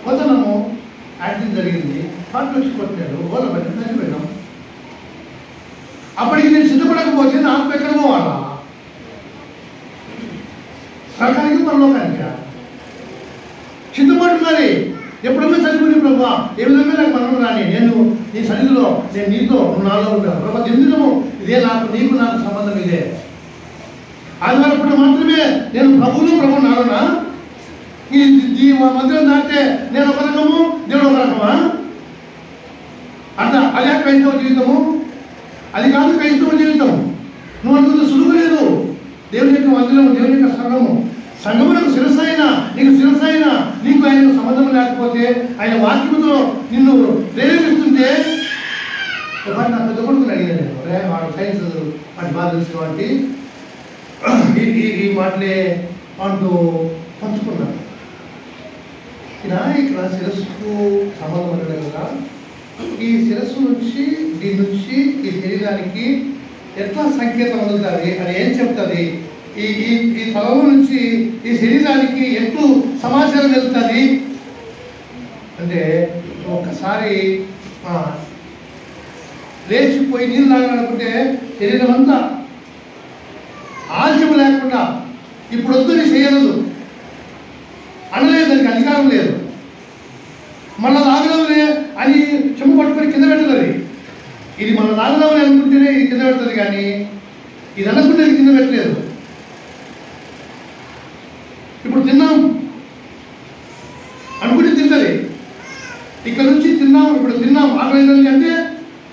పోతున్నాము, యాక్సిడెంట్ జరిగింది, పాటలు వచ్చి కొట్టాడు, ఓల బట్టి చనిపోయినాం. అప్పటికి నేను సిద్ధపడకపోతే నా ఆత్మ ఎక్కడ పోవాలా? సరకానికి పరలోకానికి సిద్ధపడుతున్నది. ఎప్పుడన్నా చనిపోయి ప్రభా ఏ విధంగా నాకు మరణం రాని, నేను నీ సన్నిధిలో, నేను నీతో, నువ్వు నాలో ఉంటాను ప్రభా, దినదినము ఇదే నీకు నాకు సంబంధం ఇదే. ఆదివారప్పుడు మాత్రమే నేను ప్రభు నాలోనా? ఈ మందిరం దాటితే నేను ఒక రకము, దేవుడు ఒక రకమా? అట్లా అదే క్రైస్తవ జీవితము, అది కాదు క్రైస్తవ జీవితం. నువ్వు అనుకుంటే సులువు లేదు. దేవుని యొక్క మందిరము, దేవుని యొక్క సంఘమునకు శిరస్సు అయినా, నీకు శిరస్సు అయినా, నీకు ఆయనకు సంబంధం లేకపోతే, ఆయన వాక్యముతో నిన్ను ప్రేరేపిస్తుంటే, నా పెద్ద కొడుకుని అడిగాను నేను, వాడు సైన్స్ వాటి బాగా తెలుసు కాబట్టి ఈ మాటలే అంటూ పంచుకున్నాను. ఇక్కడ శిరస్సుకు సంబంధం ఉండదు కదా, ఈ శిరస్సు నుంచి, దీని నుంచి ఈ శరీరానికి ఎట్లా సంకేతం అందుతుంది, అది ఏం చెప్తుంది, ఈ తలము నుంచి ఈ శరీరానికి ఎట్లు సమాచారం వెళ్తుంది అంటే, ఒక్కసారి లేచిపోయి నీళ్ళు తాగాలనుకుంటే శరీరం అంతా ఆలస్యం లేకుండా ఇప్పుడు వద్దని చేయలేదు, అనలేదు, దానికి అధికారం లేదు. మళ్ళీ తాగడంలే అని చెమ్ము పట్టుకొని కింద పెడుతుంది. ఇది మన నాన్నని అనుకుంటేనే ఇది కింద పెడుతుంది, కానీ ఇది అనుకుంటే ఇది కింద పెట్టలేదు. ఇప్పుడు తిన్నాం అనుకుంటే తింటుంది, ఇక్కడ నుంచి తిన్నాం, ఇప్పుడు తిన్నాం ఆకలి అంటే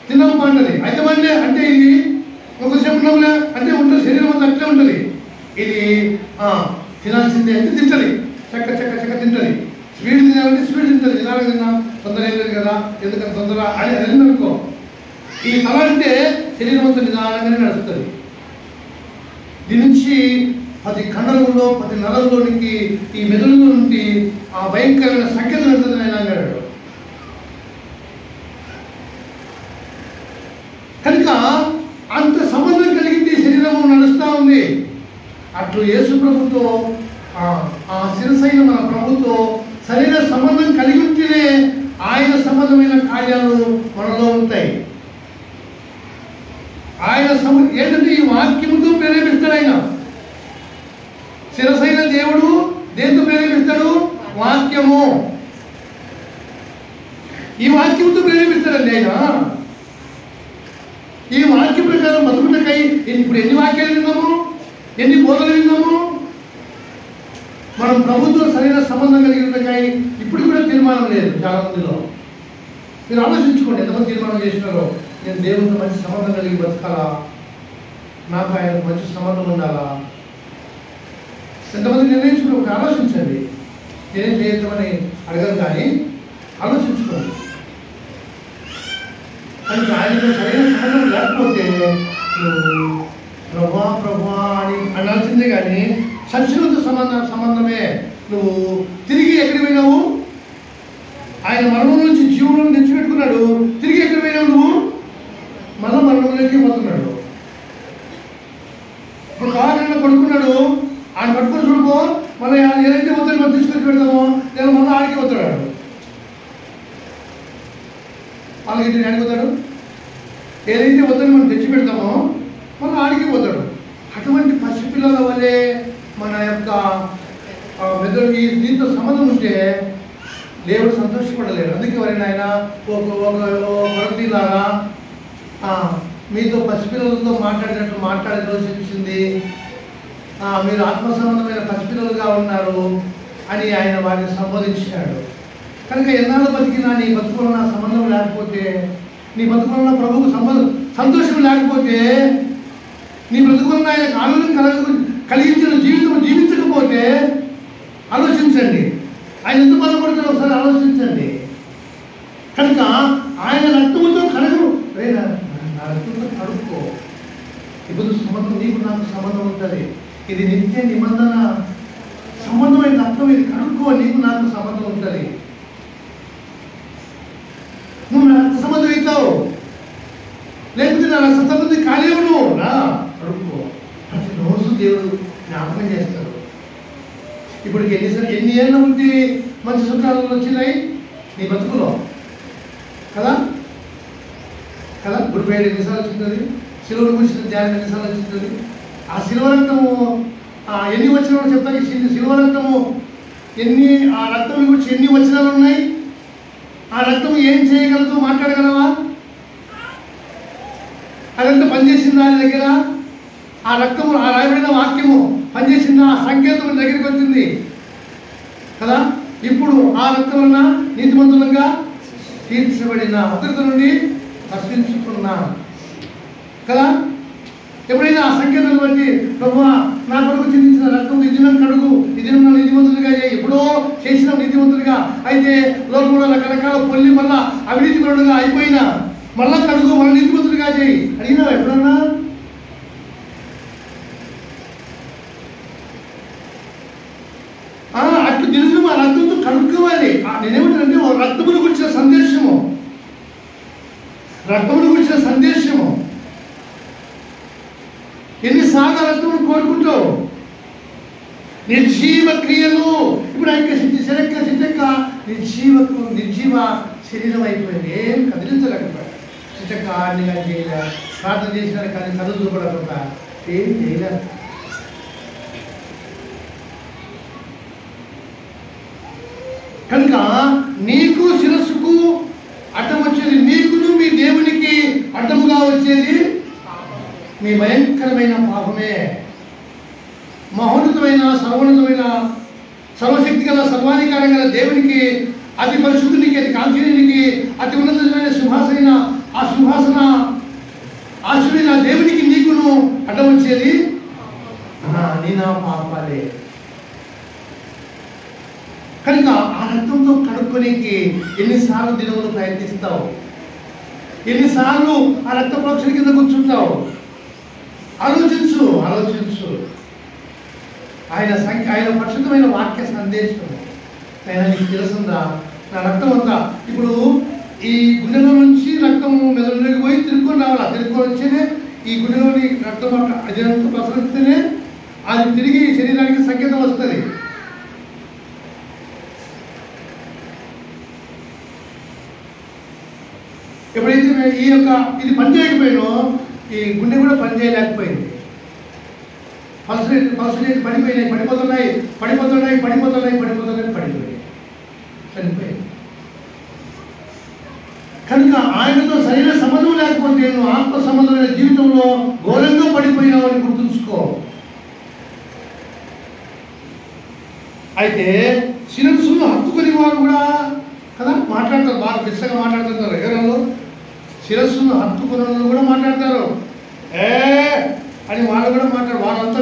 తిన్నాం పంటది, అయితే మండే అంటే ఇది ఒకసేపు ఉన్నాంలే అంటే ఉంటుంది, శరీరం అంతా అట్లే ఉంటుంది. ఇది తినాల్సిందే అంటే తింటుంది, చక్క చక్క చక్క తింటుంది. స్వీట్ తినాలంటే స్వీట్ తింటుంది, తినాలని తిన్నాం, తొందర ఏం లేదు కదా, ఎందుకంటే తొందర అని అది అనుకో. ఈ తల అంటే శరీరం అంతా నిదానంగానే నడుస్తుంది. దీని నుంచి 10 కండలలో 10 నరల్లోనికి ఈ మెదడులో నుండి ఆ భయంకరమైన సంకేతం వెళ్తుంది ఆయన అన్నాడు. కనుక అంత సంబంధం కలిగింది, శరీరము నడుస్తూ ఉంది. అట్లు యేసు ప్రభుతో ఆ శిరసైన మన ప్రభుతో సరైన సంబంధం కలిగి ఉంటేనే ఆయన సంబంధమైన కార్యాలు మనలో ఉంటాయి. ఆయన ఏంటంటే ఈ వాక్యముతో ప్రేరేపిస్తాడు. ఆయన శిరసైన దేవుడు దేంతో ప్రేరేపిస్తాడు? వాక్యము. ఈ వాక్యంతో ప్రేరేపిస్తాడండి ఆయన. ఈ వాక్య ప్రకారం బతుకుటకై ఇప్పుడు ఎన్ని వాక్యాలు విన్నాము, ఎన్ని బోధలు విన్నాము. మనం ప్రభుత్వం సరైన సంబంధం కలిగినకై ఇప్పుడు కూడా తీర్మానం లేదు చాలా మందిలో. మీరు ఆలోచించుకోండి, ఎంతమంది తీర్మానం చేసినారో నేను దేవుడితో మంచి సంబంధం కలిగి బతకాలా, నాకు ఆయనకు మంచి సంబంధం ఉండాలా. ఎంతమంది నిర్ణయించుకుని ఒకటి ఆలోచించండి. నేనేం చేయొద్దామని అడగను, కానీ ఆలోచించుకోండి. కానీ ఆయనతో సరైన సంబంధం లేకపోతే ప్రభా ప్రభా అని అనాల్సిందే, కానీ సత్యులతో సంబంధమే. నువ్వు తిరిగి ఎక్కడికి పోయినావు? ఆయన మరణం నుంచి జీవులను తెచ్చిపెట్టుకున్నాడు. తిరిగి ఎక్కడికి పోయినావు నువ్వు? మళ్ళీ మరణంలోకి పోతున్నాడు. ఇప్పుడు కావాలన్నా పడుకున్నాడు, ఆయన పట్టుకొని చూడుకో, మళ్ళీ ఏదైతే వద్దని మనం తీసుకొచ్చి పెడతామో నేను మళ్ళీ ఆడికి పోతాడు. వాళ్ళకి ఇంటిని ఆడిపోతాడు. ఏదైతే వద్దని మనం తెచ్చి పెడతామో మళ్ళీ ఆడికి పోతాడు. అటువంటి పసిపిల్లల వల్లే మన యొక్క మెదడుకి దీంతో సంబంధం ఉంటే దేవుడు సంతోషపడలేడు. అందుకే ఎవరైనా ఆయన వరదలాగా మీతో పసిపిల్లలతో మాట్లాడినట్టు మాట్లాడే రోజు వచ్చింది, మీరు ఆత్మ సంబంధమైన పసిపిల్లలుగా ఉన్నారు అని ఆయన వారిని సంబోధించాడు. కనుక ఎన్నాళ్ళు బతికినా నీ బతుకున్న సంబంధం లేకపోతే, నీ బతుకున్న ప్రభువుకు సంతోషం లేకపోతే, నీ బ్రతుకున్న ఆయనకు ఆనందం కలిగించిన జీవితం జీవించకపోతే ఆలోచించండి, ఆయన ఎంత బాధపడుతుందో ఒకసారి ఆలోచించండి. కనుక ఆయన రక్తముతో కడుగు, నా రక్తంతో కడుక్కో. ఇప్పుడు సంబంధం నీకు నాకు సంబంధం ఉంటుంది. ఇది నిత్య నిబంధన సంబంధమైన రక్తం, ఇది కడుక్కో, నీకు నాకు సంబంధం ఉంటుంది. నువ్వు నా రక్త సంబంధం అవుతావు, లేకపోతే నా రక్త సంబంధం కాలేవు. నువ్వు నా కడుక్కో. ప్రతిరోజు దేవుడు జ్ఞాపకం చేస్తాడు. ఇప్పుడు ఎన్ని ఏళ్ళ ఉంటే మంచి సుఖాలు వచ్చినాయి నీ బతుకులో కదా కదా. గుడిపేట ఎన్నిసార్లు వచ్చింది, శిలువను కూర్చున్న ధ్యానం ఎన్నిసార్లు వచ్చింది. ఆ శిలువరక్తము ఎన్ని వచనాలు చెప్తాయి. శిలువరక్తము ఎన్ని, ఆ రక్తం గురించి ఎన్ని వచనాలు ఉన్నాయి. ఆ రక్తం ఏం చేయగలదు, మాట్లాడగలవా? అదంతా పనిచేసిందా ఆయన దగ్గర? ఆ రక్తము, ఆ రాయబడిన వాక్యము పనిచేసిందా? ఆ సంకేతం దగ్గరికి వచ్చింది కదా. ఇప్పుడు ఆ రక్తం వలన నీతిమంతులంగా తీర్చబడిన, ఉగ్రత నుండి తప్పించుకున్నా కదా. ఎప్పుడైనా ఆ సంకేతాన్ని బట్టి ప్రభువా నా కొరకు చిందించిన రక్తం ఈ దినం కడుగు, ఈ దినం నా నీతిమంతులుగా చేయి. ఎప్పుడో చేసిన నీతిమంతులుగా అయితే లోకంలో రకరకాల పొల్లి మళ్ళా అవినీతి పరుడుగా అయిపోయినా మళ్ళా కడుగు, మళ్ళీ నీతిమంతులుగా చేయి అడిగినావా ఎప్పుడన్నా? అట్లు దినం ఆ రక్తంతో కడుక్కోవాలి. నేనేమంటానంటే రక్తమును గురించిన సందేశము, రక్తమును గురించిన సందేశము. ఎన్నిసార్లు రక్తమును కోరుకుంటావు? నిర్జీవ క్రియలు. ఇప్పుడు సిద్ధక్క నిర్జీవ శరీరం అయిపోయింది, ఏం కదిలించలేకపోయా. సిద్ధక్క అన్ని కానీ చేయలే, ప్రార్థన చేసినా కానీ కదులు చూపడకుండా ఏం చేయలేదు. కనుక నీకు శిరస్సుకు వచ్చేది మీ భయంకరమైన పాపమే. మహోన్నతమైన సర్వోన్నతమైన సర్వశక్తి గల సర్వాధికారం గల దేవునికి, అతి పరిశుద్ధునికి, అతి కాంక్షణీయునికి, అతి ఉన్నతమైన సింహాసన ఆ సింహాసన ఆశుడైన దేవునికి నీకును అడ్డం వచ్చేది నీ నా పాపాలే. కనుక ఆ రక్తంతో కడుక్కోనికి ఎన్నిసార్లు దినములు ప్రయత్నిస్తావు? ఎన్నిసార్లు ఆ రక్త ప్రోక్షణ కింద కూర్చుంటావు? ఆలోచించు. ఆయన పరిశుద్ధమైన వాక్య సందేశం ఆయన నీకు తెలుసుందా? నా రక్తం అంతా ఇప్పుడు ఈ గుండెలో నుంచి రక్తం మెదడులోకి పోయి తిరుక్కొని రావాలా. తిరుక్కొని వచ్చేనే ఈ గుండెలోని రక్తం అజంతా ప్రసరిస్తేనే అది తిరిగి శరీరానికి సంకేతం వస్తుంది. ఎప్పుడైతే ఇది పనిచేయకపోయినో ఈ గుండె కూడా పనిచేయలేకపోయింది. పల్స్ పడిపోతున్నాయి, చనిపోయింది. కనుక ఆయనతో సరైన సంబంధం లేకపోతే నువ్వు ఆత్మ సంబంధమైన జీవితంలో ఘోరంగా పడిపోయినావు అని గుర్తుంచుకో. అయితే శిరస్సును హత్తుకుని వారు కూడా కదా మాట్లాడతారు, బాగా బిస్సగా మాట్లాడుతుంటారు. ఎవరు శిరస్సును హత్తుకున్న కూడా మాట్లాడతారు. అని వాళ్ళు కూడా మాట్లాడారు. వాళ్ళంతా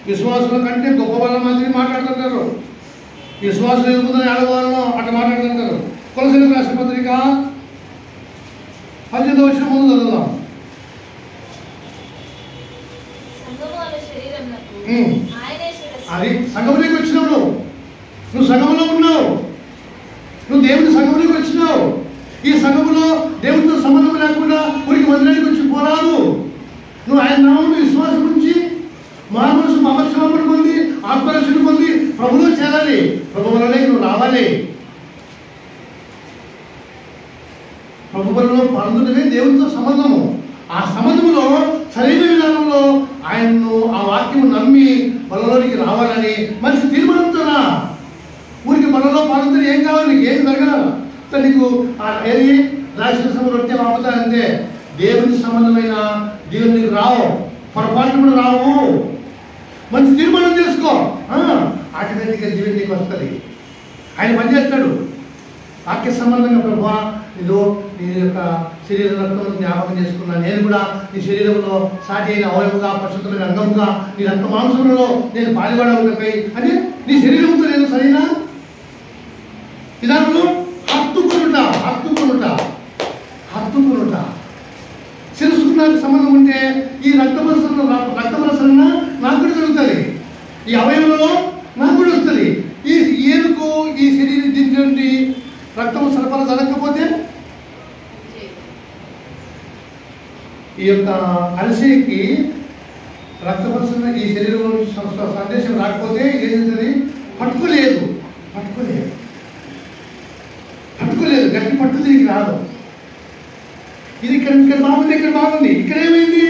విశ్వాసుల కంటే గొప్ప వాళ్ళ మాదిరి మాట్లాడుతుంటారు. విశ్వాసం ఎదుగుతుందని ఆడవాళ్ళలో అట్లా మాట్లాడుతుంటారు. కొలసీలకు రాసిన పత్రిక 18వ వచనం ముందు చదువుదాం. అది సంఘంలోకి వచ్చినావు, నువ్వు సంఘంలో ఉన్నావు, నువ్వు దేవుని సంఘంలోకి వచ్చినావు. ఈ సంఘంలో దేవునితో సంబంధం లేకుండా ఊరికి మందిరానికి వచ్చి పోరాదు. నువ్వు ఆయన నామమును విశ్వాసం నుంచి మానసు మమక్షమాపణ పొంది ఆత్మరక్షణ పొంది ప్రభులో చేరాలి. ప్రభు వలనే నువ్వు రావాలి. ప్రభు వలలో పొందడమే దేవునితో సంబంధము. ఆ సంబంధంలో సరైన విధానంలో ఆయన్ను ఆ వాక్యము నమ్మి బలలోనికి రావాలని మంచి తీర్మానంతో రా. ఊరికి బలలో పాల్గొంటే ఏం కావాలి? నీకు ఏం జరగాలి? నీకు ఏది రాక్షస రొట్టె ఆపుతాయంటే దేవుని సంబంధమైన దేవునికి రావు, పొరపాటు కూడా రావు. మంచి తీర్మానం చేసుకో, ఆటోమేటిక్గా జీవనం నీకు వస్తుంది. ఆయన పనిచేస్తాడు. వాక్య సంబంధంగా ప్రభా ఇదో నీ యొక్క శరీర రక్తం జ్ఞాపకం చేసుకున్నా, నేను కూడా నీ శరీరంలో సాటి అయిన అవయముగా పరిశుద్ధమైన అంగముగా నీ రక్త మాంసంలో నేను పాల్గొనకై అని నీ శరీరంతో నేను సరైన విధానంలో హత్తుకునుట శిరస్సుకు నాకు సంబంధం ఉంటే ఈ రక్త ప్రసరణ నాకు కూడా జరుగుతుంది. ఈ అవయవంలో నాకు కూడా వస్తుంది. ఈ ఏనుకు ఈ శరీరం దీంట్లో రక్తం సరఫరా జరగకపోతే, ఈ యొక్క అలసీకి రక్త ప్రసరణ ఈ శరీరంలో సందేశం రాకపోతే ఏం చేస్తుంది? పట్టుకోలేదు, గట్టి పట్టు దీనికి రాదు. ఇది ఇక్కడ బాగుంది, ఇక్కడ ఏమైంది?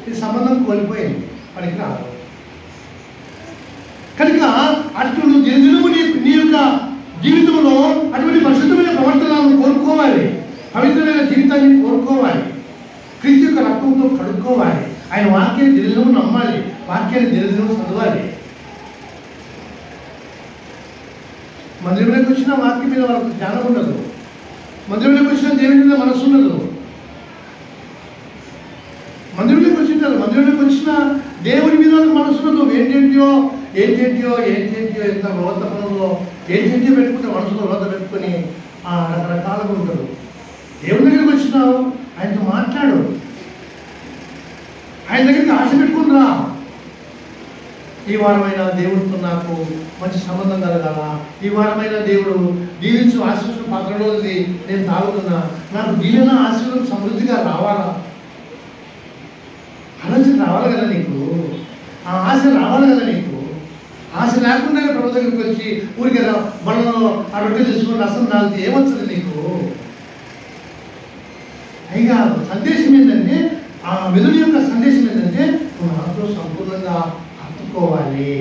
ఇది సంబంధం కోల్పోయింది, పనికి రాదు. కనుక అటు దినదినము నీ యొక్క జీవితంలో అటువంటి పరిశుద్ధమైన ప్రవర్తనను కోరుకోవాలి, పవిత్రమైన జీవితాన్ని కోరుకోవాలి, క్రీస్తు యొక్క రక్తంతో కడుక్కోవాలి. ఆయన వాక్యాన్ని దినదినము నమ్మాలి, వాక్యాన్ని దినదినము చదవాలి. మందిరంలోకి వచ్చిన వాక్యం మీద వాళ్ళకు జ్ఞానం ఉండదు. మందిరంలోకి వచ్చిన దేవుని మీద మనసు ఉండదు. మందిరంలోకి వచ్చిన దేవుని మీద మనసు ఉండదు. ఏంటేంటియో ఎంత రోత పనుల్లో ఏంటేంటియో పెట్టుకుంటే మనసులో రోత పెట్టుకొని రకరకాలుగా ఉంటారు. దేవుని దగ్గరికి వచ్చినావు, ఆయనతో మాట్లాడు, ఆయన దగ్గరికి ఆశ పెట్టుకుని రా. ఈ వారమైన దేవుడితో నాకు మంచి సంబంధం కలగాల, ఈ వారమైన దేవుడు దీవించు ఆశీస్సు పాత్రలోది నేను తాగుతున్నా, నాకు దీవెన ఆశీర్వాదం సమృద్ధిగా రావాలా, ఆలోచన రావాలి కదా నీకు, ఆ ఆశ రావాలి కదా నీకు. ఆశ లేకుండానే ప్రభు దగ్గరికి వచ్చి ఊరికి మనలో ఆ రొట్టె తీసుకుని రసం తాగితే ఏమవుతుంది నీకు? పైగా సందేశం ఏంటంటే, ఆ వెలుగు యొక్క సందేశం ఏంటంటే, నువ్వు నాతో సంపూర్ణంగా హత్తుకోవాలి.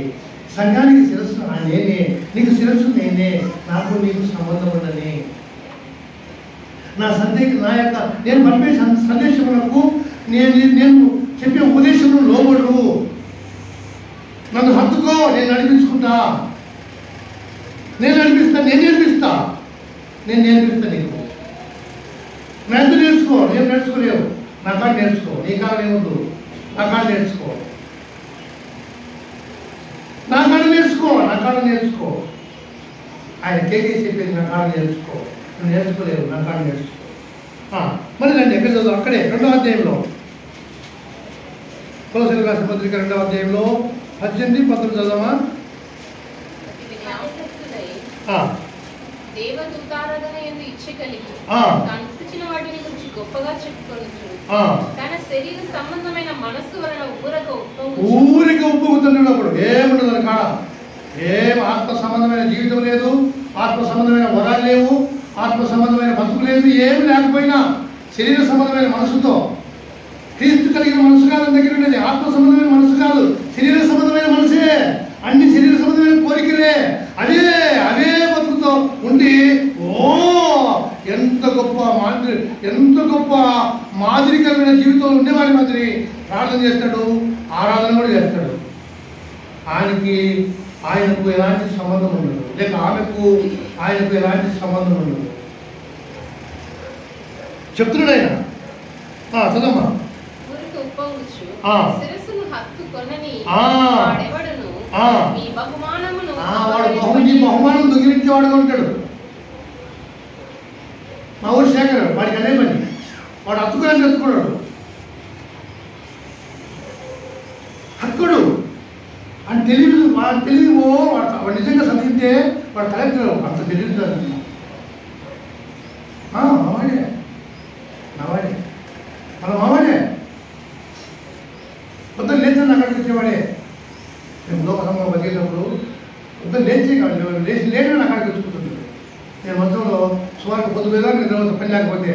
సంఘానికి శిరస్సు నేనే, నీకు శిరస్సు నేనే, నాకు నీకు సంబంధం ఉండని. నా యొక్క నేను పంపే సందేశములకు నేను చెప్పే ఉపదేశంలో లోబడు. నన్ను హత్తుకో, నేను నడిపించుకుంటా, నేను నేర్పిస్తా నీకు. నా ఎంత నేర్చుకో, నేను నేర్చుకోలేవు, నా కాడ నేర్చుకో. నీ కాడ ఏముందు, నా కాడ నేర్చుకో, నా కాడ నేర్చుకో. ఆయన కేకేసి చెప్పేది నా కాడ నేర్చుకో, నువ్వు నేర్చుకోలేవు, నా కాడ నేర్చుకో. మళ్ళీ రండి, ఎక్కడ చదువు, అక్కడే 2వ అధ్యాయంలో, కొలొస్సీయులకు రాసిన పత్రిక 2వ అధ్యాయంలో 18, 19 చదవమా. ఊరిక ఉప్పొంగుతున్నాడు. అప్పుడు ఏముండదు అని కాడ, ఏం ఆత్మ సంబంధమైన జీవితం లేదు, ఆత్మ సంబంధమైన వరాలు లేవు, ఆత్మ సంబంధమైన బతుకు లేదు, ఏమి లేకపోయినా శరీర సంబంధమైన మనసుతో, క్రీస్తు కలిగిన మనసు కాదు దగ్గర ఉండేది. ఆత్మ సంబంధమైన మనసు కాదు, శరీర సంబంధమైన మనసే. అన్ని శరీర సంబంధమైన కోరికలే. అదే బతుకుతో ఉండి ఎంత గొప్ప మాదిరికరమైన జీవితంలో ఉండేవాడి మాదిరి ప్రార్థన చేస్తాడు, ఆరాధన కూడా చేస్తాడు. ఆయనకు ఎలాంటి సంబంధం ఉండదు, లేక ఆయనకు ఎలాంటి సంబంధం ఉండదు. చెప్తున్నాడు ఆయన. చదమ్మా. వాడు బహుమానం దొంగిలించేవాడుగా ఉంటాడు. మా ఊరు శేఖర్, వాడికి అదే పని. వాడు హత్తుకోవాలని హత్తుకున్నాడు. హత్తుకోడు అని తెలియదు. వాడు నిజంగా చదివితే వాడు కలెక్టర్, అంత తెలియదు. మావాడే పొద్దున్న లేచి అక్కడికి వచ్చేవాడే. మేము లోకంలో బతికేటప్పుడు పొద్దున్న లేచి లేట్ అక్కడికి వచ్చుకుంటుంది. నేను మొత్తంలో సుమారు పొద్దు మీద నిద్ర పని లేకపోతే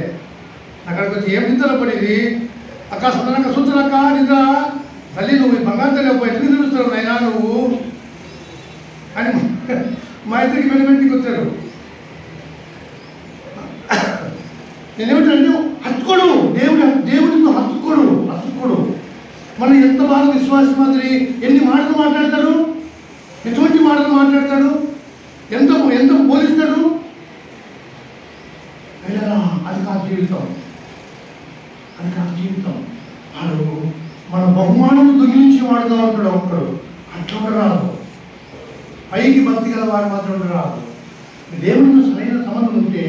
అక్కడికి వచ్చి ఏం నిద్ర పడేది, అక్క సుందరక్క చూస్తున్నక్క నిద్ర తల్లి, నువ్వు ఈ బంగారు తల్లి ఎట్లా నిలుస్తున్నావు నాయనా నువ్వు అని మా ఇద్దరికి వెనువెంటికి వచ్చారు. నేనేమిటంటే హత్తుకోడు, దేవుడితో హత్తుకోడు. మనం ఎంత బాగా విశ్వాసం మాదిరి ఎన్ని మాటలు మాట్లాడతాడు, ఎటువంటి మాటలు మాట్లాడతాడు, ఎంత బోధిస్తాడు. అది కాదు జీవితం. వాడు మన బహుమానం దొంగిలించి వాడుతూ ఉంటాడు ఒక్కడు. అట్లా రాదు. పైకి భక్తి గల వాడు మాత్రం రాదు. దేవుడితో సరైన సంబంధం ఉంటే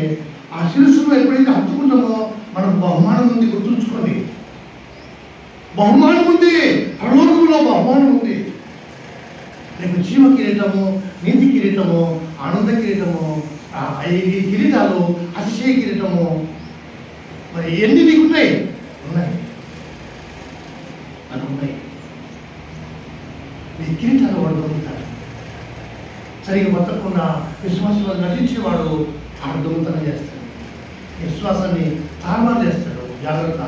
ఆ శిరస్సులో ఎప్పుడైతే హత్తుకుంటామో మనకు బహుమానం ఉంది. గుర్తుంచుకోండి, బహుమానం ఉంది, పరలోకంలో బహుమానం ఉంది. నీకు జీవ కిరీటము, నీతి కిరీటము, ఆనంద కిరీటము, ఈ కిరీటాలు, అతిశయ కిరీటము, మరి ఎన్ని నీకున్నాయి? ఉన్నాయి. నీ కిరీటాలు వాడు దొంగతాడు. సరిగ్గా బతకకుండా విశ్వాసంలో నటించేవాడు ఆ దొంగతనం చేస్తాడు, విశ్వాసాన్ని తారుమారు చేస్తాడు. జాగ్రత్త.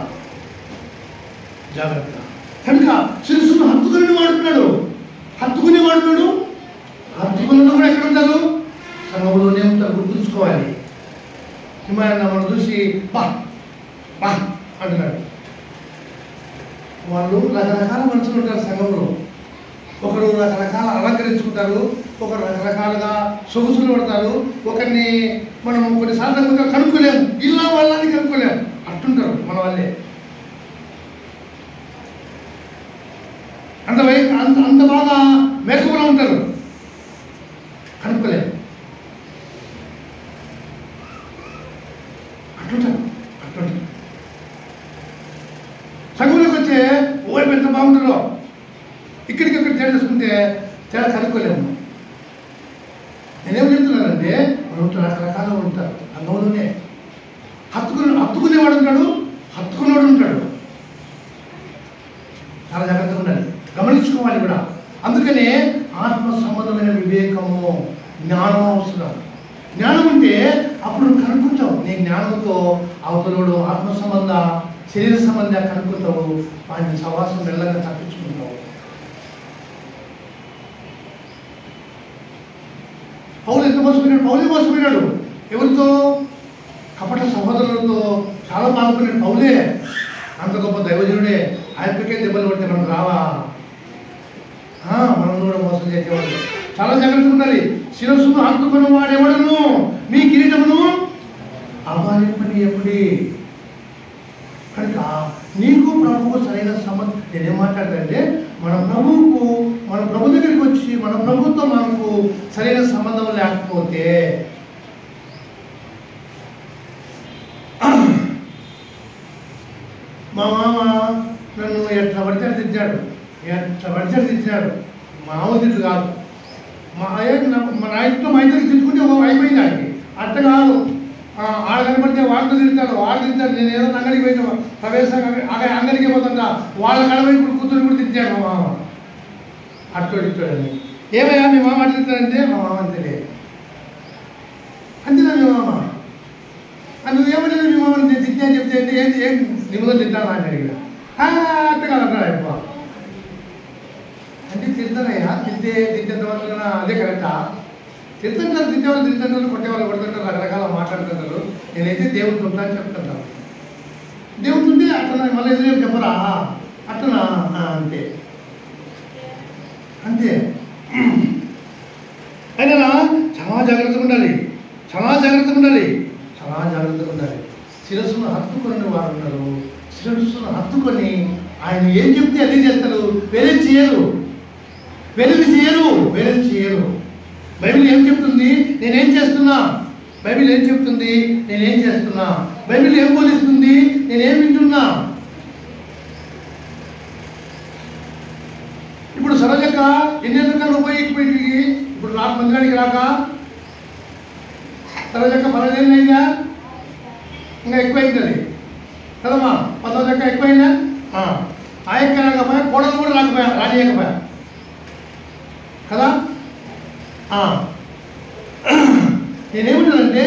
కనుక శిరస్సును హత్తుకుని వాడుతున్నాడు. హత్తుకున్న కూడా ఎక్కడ ఉంటారు? సంఘంలోనే ఉంటారు. గుర్తుంచుకోవాలి. హిమాయన్న మనం చూసి బా అంటున్నాడు. వాళ్ళు రకరకాల మనుషులు ఉంటారు సంఘంలో. ఒకరు రకరకాల అలంకరించుకుంటారు, ఒకరు రకరకాలుగా సొగుసులు పడతారు. ఒకరిని మనం కొన్నిసార్లు కనుక్కోలేము, ఇలా వాళ్ళని కనుక్కోలేము. అట్టుంటారు మన వాళ్ళే. అంత బాగా మేకపులో ఉంటారు, కనుక్కోలేము. అట్లుంటారు. సంఘంలోకి వచ్చే ఎంత బాగుంటారో ఇక్కడికక్కడ తేడా చేసుకుంటే తేడా కనుక్కోలేము. నేనేం చెప్తున్నానంటే మనం రకరకాలు ఉంటారు సంఘంలోనే. హత్తుకునేవాడు ఉంటాడు, హత్తుకునేవాడు ఉంటాడు. చాలా జాగ్రత్తగా ఉండాలి, గమనించుకోవాలి కూడా. అందుకనే ఆత్మ సంబంధమైన వివేకము, జ్ఞానం అవసరం. జ్ఞానం అంటే అప్పుడు కనుక్కుంటావు. నీ జ్ఞానంతో అవతలోడు ఆత్మ సంబంధ, శరీర సంబంధ కనుక్కుంటావు. వాడిని సవాసం మెల్లగా తప్పించుకుంటావు. పౌలు ఎంత మోసపోయినాడు? పౌలే మోసపోయినాడు. ఎవరితో? కపట సహోదరులతో చాలా పాల్గొనే పౌలే అంత గొప్ప దైవజనుడే. ఆయనకే దెబ్బలు పడితే మనం రావా? మనం కూడా మోసం చేసేవాళ్ళు. చాలా జాగ్రత్తగా ఉండాలి. శిరస్సును హత్తుకుని వాడెవడను మీ కిరీటమును అమాయపడి. కనుక నీకు ప్రభువుకు సరైన సంబంధం. నేనేం మాట్లాడతానంటే మన ప్రభు దగ్గరికి వచ్చి మన ప్రభుత్వం మనకు సరైన సంబంధం లేకపోతే మా మామ నన్ను ఎట్లా పడితే తిట్టాడు. మామూలు తిట్టు కాదు. మా ఇంట్లో మా ఇద్దరికి తిట్టుకుంటే అయిపోయింది. ఆడికి అట్ట కాదు. ఆడ కనబడితే వాడితో తిడతాడు. నేను ఏదో అంగడికి పోయిన ప్రవేశం అంగడికి పోతుందా వాళ్ళ కడబడి కూర్చొని కూడా తిట్టాడు మా మామ. అట్టోడు ఇట్టాడని. ఏమయ్యా మీ మామ అట్లా తిట్టాడంటే మా మామ అంతేలే. అంతేనా మీ మామ? నువ్వు ఏమలేదు మీ మామని నేను తిట్టా అని చెప్తే ఏంటి ఏం నీ ముందు తింటాను అని అడిగిన. అట్ట కాదు అంటాడు అయ్యప్ప. అంటే తిడతానయ్యా, తిట్టేంత వరకు అదే కరెక్టా? తిడుతుంటారు, తిట్టేవాళ్ళు తింటుంటారు, కొట్టేవాళ్ళు కొడుతుంటారు, రకరకాల మాట్లాడుతుంటారు. నేనైతే దేవుడికి ఉంటాను చెప్తుంటాను. దేవుడికి ఉంటే అట్లా మళ్ళీ ఎదురేం చెప్పరా? అట్లనా? అంతే అంతే. అయినా చాలా జాగ్రత్తగా ఉండాలి. శిరస్సును హత్తుకొని వారు ఉన్నారు. శిరస్సును హత్తుకొని ఆయన ఏం చెప్తే అదే చేస్తారు. వేరే చేయరు. బైబిల్ ఏం చెప్తుంది? నేనేం చేస్తున్నా? బైబిల్ ఏం బోధిస్తుంది? నేనేం వింటున్నా? ఇప్పుడు సరోజక్క ఎన్నెందుకన్నా ఉపయోగపడి ఇప్పుడు మందిరానికి రాక సరోజక్క 10 ఏళ్ళు అయిందా? ఇంకా ఎక్కువైంది కదమ్మా. 10వ లెక్క ఎక్కువైందా? ఆ ఎక్క రాకపోయా, కోడలు కూడా రానియకపోయా కదా. నేనేమంటానంటే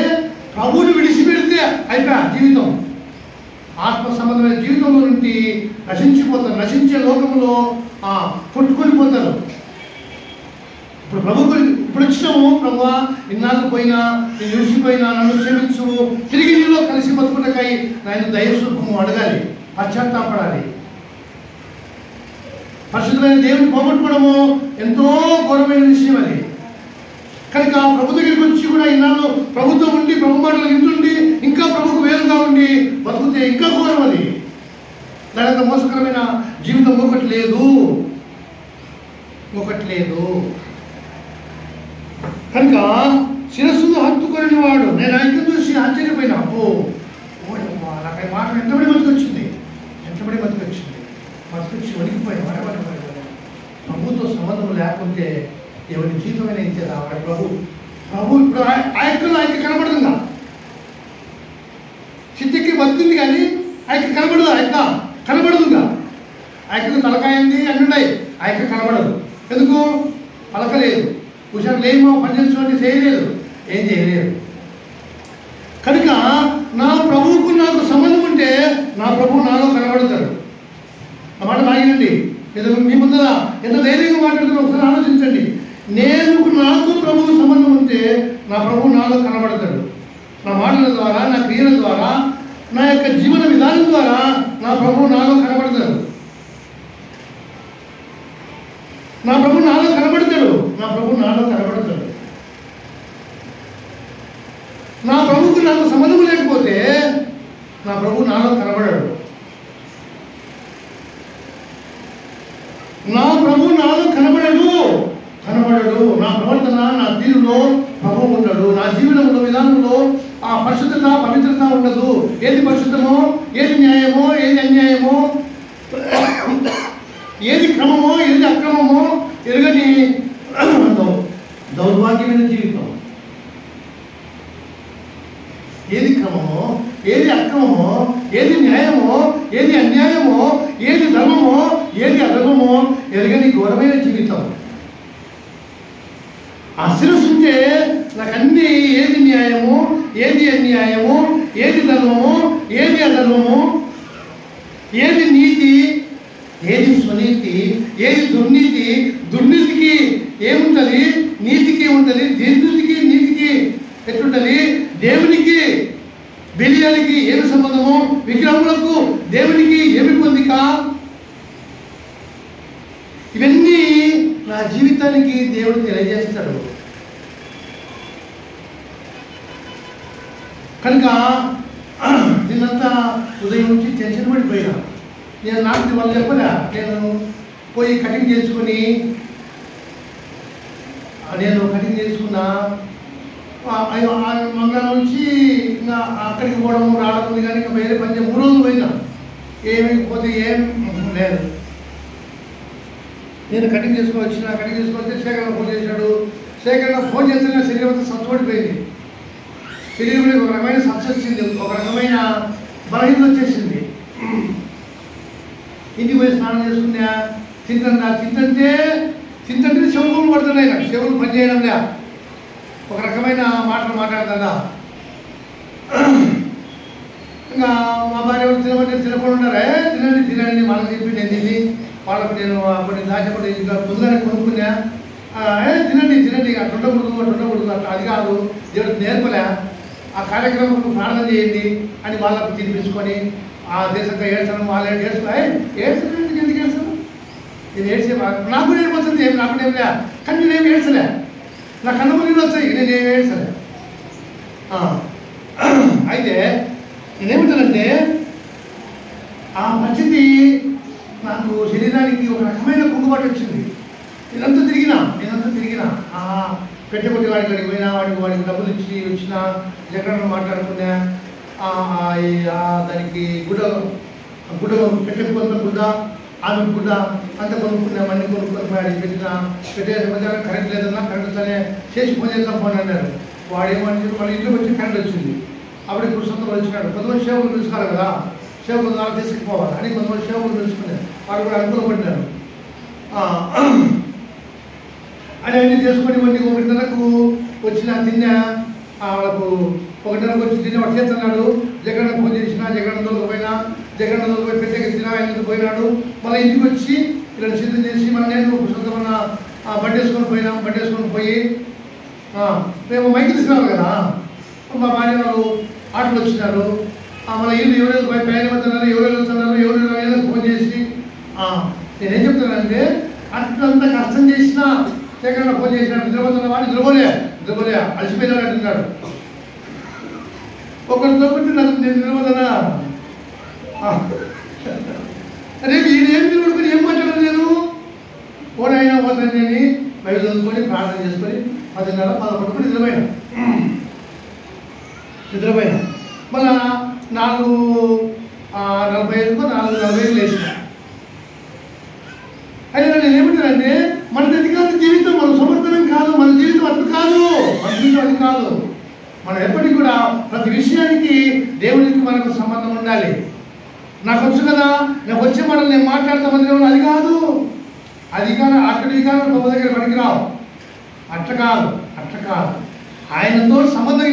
ప్రభువుని విడిచిపెడితే అయిపోయా జీవితం. ఆత్మ సంబంధమైన జీవితంలో నుండి నశించిపోతారు. నశించే లోకంలో కొట్టుకొని పోతారు. ఇప్పుడు ప్రభువు ఇప్పుడు వచ్చినాము. ప్రభువా ఇన్నాళ్ళు పోయినా, నేను విడిచిపోయినా, నన్ను క్షమించు, తిరిగి నీలో కలిసి బతుకుటకై ఆయన దైవస్వరూపము అడగాలి, పశ్చాత్తాపడాలి. పరిశుద్ధమైన దేవుని పోగొట్టుకోవడము ఎంతో ఘోరమైన విషయం అది. కనుక ప్రభు దగ్గరికి వచ్చి కూడా ఈనాడు ప్రభుత్వం ఉండి ప్రభు మాటలు వింటుండి ఇంకా ప్రభుకు వేరుగా ఉండి బతుకుతే ఇంకా ఘోరం అది. దాని మోసకరమైన జీవితం ఒకటి లేదు. కనుక శిరస్సును హత్తుకొని వాడు. నేను ఆయన చూసి ఆశ్చర్యపోయినా. నాకు మాట ఎంతబడి బతికొచ్చింది వణికిపోయి వడబడిపోయి. ప్రభుతో సంబంధం లేకుంటే ఎవరి జీవితమైనా ఇచ్చేది ఆవిడ ప్రభు ఇప్పుడు ఆయనకి కనబడుతుందా? చిత్తెక్కి బతుకుంది కానీ ఆయనకి కనబడదు. కనబడదుగా. ఆయనకు తలకాయంది అన్నీ ఉన్నాయి. ఆయనకి కనబడదు. ఎందుకు? పలకలేదు, హుషారు లేమో, పనిచేసుకోండి చేయలేదు, ఏం చేయలేదు. కనుక నా ప్రభువుకు నాకు సంబంధం ఉంటే నా ప్రభువు నాలో కనబడతాడు. ఆ మాట బాగినండి. ఏదో మీ ముందర ఎంత ధైర్యంగా మాట్లాడుతున్నా ఒకసారి ఆలోచించండి. నాకు ప్రభువు సంబంధం ఉంటే నా ప్రభువు నాలో కనబడతాడు. నా మాటల ద్వారా, నా క్రియల ద్వారా, నా యొక్క జీవన విధానం ద్వారా నా ప్రభువు నాలో కనబడతాడు. నా ప్రభువు నాలో కనబడతాడు. నా ప్రభువుకు నాకు సంబంధం లేకపోతే నా ప్రభువు నాలో కనబడాడు. నా ప్రభువు నాలో కనబడడు. నా ప్రవర్తన, నా తీరులో ప్రభువు ఉండడు. నా జీవనంలో, విధానంలో ఆ పరిశుద్ధత, పవిత్రత ఉండదు. ఏది పరిశుద్ధమో, ఏది న్యాయమో, ఏది అన్యాయమో, ఏది క్రమమో, ఏది అక్రమమో ఎరగని దౌర్భాగ్యమైన జీవితం. ఏది క్రమమో, ఏది అక్రమమో, ఏది న్యాయమో, ఏది అన్యాయమో, ఏది ధర్మమో, ఏది అధర్మమో ఎరగని ఘోరమైన జీవితం. శిరస్సుంటే నాకు అన్నీ ఏది న్యాయమో, ఏది అన్యాయమో, ఏది ధర్మమో, ఏది అధర్మమో, ఏది నీతి, ఏది స్వనీతి, ఏది దుర్నీతి. దుర్నీతికి ఏముంటుంది? నీతికి ఉంటుంది. దుర్నీతికి నీతికి ఎట్లుంటుంది? దేవునికి దేవునికి ఏమి పొందిక? ఇవన్నీ నా జీవితానికి దేవుడు తెలియజేస్తాడు. కనుక నిన్నంతా ఉదయం నుంచి టెన్షన్ పడిపోయినా. నేను నాకు వాళ్ళు చెప్పలే, నేను పోయి కటింగ్ చేసుకున్నా. మంగళం నుంచి ఇంకా అక్కడికి పోవడం రావడం ఉంది. కానీ ఇంకా వేరే పని 3 రోజులు పోయినా, ఏమి పోతే ఏం లేదు. నేను కటింగ్ చేసుకొని వచ్చిన. కటింగ్ చేసుకొని వస్తే శేఖరణ ఫోన్ చేశాడు. శేఖరణ ఫోన్ చేస్తే శరీరం అంతా సంచబడిపోయింది. శరీరంలో ఒక రకమైన సంచ వచ్చింది, ఒక రకమైన బలహీనత వచ్చేసింది. ఇంటికి పోయి స్నానం చేసుకున్నా. తింటే చెవులు పడుతున్నాయి. నాకు చెవులు పనిచేయడంలే. ఒక రకమైన మాటలు మాట్లాడుతుందా. ఇంకా మా భార్య తినమంటే తినకుండా ఉన్నారే. తినండి వాళ్ళకి చెప్పి నేను తిని వాళ్ళకు నేను అప్పుడు దాచిపడి ఇంకా ముందుగానే కొనుక్కున్నా. తినండి అట్లా ఉండకూడదు అట్లా, అది కాదు, దేవుడు నేర్పలే. ఆ కార్యక్రమం ప్రార్థన చేయండి అని వాళ్ళకు తినిపించుకొని ఆ దేశంగా ఏడ్చడం. వాళ్ళు ఏడ్చలేదు. ఎందుకు ఏడ్చాను? నేను ఏడ్చే నాకు కూడా ఏమవుతుంది, నాకు ఏమిలే. కానీ నేనేమి ఏడ్చలే. నా కన్నుకు నీళ్ళు వచ్చాయి, నేనేమి ఏడ్చలే. అయితే నేనేమిటానంటే ఆ పరిస్థితి నాకు శరీరానికి ఒక రకమైన కుంగుబాటు వచ్చింది. నేనంతా తిరిగినా పెట్టబట్టి వాడికి పోయినా, వాడికి డబ్బులు ఇచ్చి వచ్చిన ఎక్కడన్నా మాట్లాడుకున్నా. దానికి గుడ్డ పెట్టకపోతున్న గుడ్డ, ఆమె గుడ్డ అంతా కొనుక్కున్నా. మళ్ళీ కొనుక్కొని వాడికి పెట్టే మధ్యాహ్నం కరెంట్ లేదన్నా కరెంట్తోనే చేసి ఫోన్ చేద్దాం ఫోన్ అన్నారు. వాడు ఏమని మళ్ళీ ఇంట్లోకి వచ్చి కరెంట్ వచ్చింది. అప్పుడు ఇప్పుడు సొంతం వచ్చినాడు. కొంతమంది సేవకులు పిలుచుకోవాలి కదా, సేవకులు ద్వారా తీసుకుపోవాలి అని కొంతమంది సేవకులు పిలుచుకున్నారు. వాళ్ళు కూడా అనుకూలపడ్డారు. అని అన్నీ చేసుకొని 1:30కు వచ్చిన తిన్నా. వాళ్ళకు 1:30కు వచ్చి తిన్న వాడు చేస్తున్నాడు. జగన్ ఫోన్ చేసిన, జగన్ దొరికిపోయినా, జగన్ దొరికిపోయి పెట్టేకి తిన్నా, ఆయన పోయినాడు. మళ్ళీ ఇంటికి వచ్చి ఇలా సిద్ధం చేసి మళ్ళీ నేను సొంతమైన బండేసుకొని పోయి మేము మైకి తీసుకురావాలి కదా. మా భార్య వాళ్ళు ఆటలు వచ్చినారు. మళ్ళీ ఇల్లు ఎవరెవరు పైన వెళ్తున్నారు, ఎవరెవరు వెళ్తున్నారు, ఫోన్ చేసి నేనేం చెప్తానంటే అట్లంతా కష్టం చేసినా శేఖరణ ఫోన్ చేసినాడు. నిద్రపోతున్న వాడిని నిద్రపోలే అలసిపోయినాడు అంటున్నాడు. ఒకరితో కొట్టి నాకు నేను నిద్రపోతానా? రేపు ఏం నిలబడుకొని ఏం మాట్లాడాను నేను? పోనైనా పోతాను అని బయట చదువుకొని ప్రార్థన చేసుకొని 10:30-11కు నిద్రపోయినా. మళ్ళా 4:45కు 4:45 లేచిన. అయితే నేను ఏమంటానంటే మనది కాదు జీవితం, మన సమర్థనం కాదు, మన జీవితం అది కాదు, మన జీవితం అది కాదు. మనం ఎప్పటికీ కూడా ప్రతి విషయానికి దేవునికి మనకు సంబంధం ఉండాలి. నాకు వచ్చు కదా, నాకు వచ్చే మాట నేను మాట్లాడతామని అది కాదు, అక్కడికి కాదు, గొప్ప దగ్గర పనికిరావు. అట్లా కాదు. ఆయనతో సంబంధం,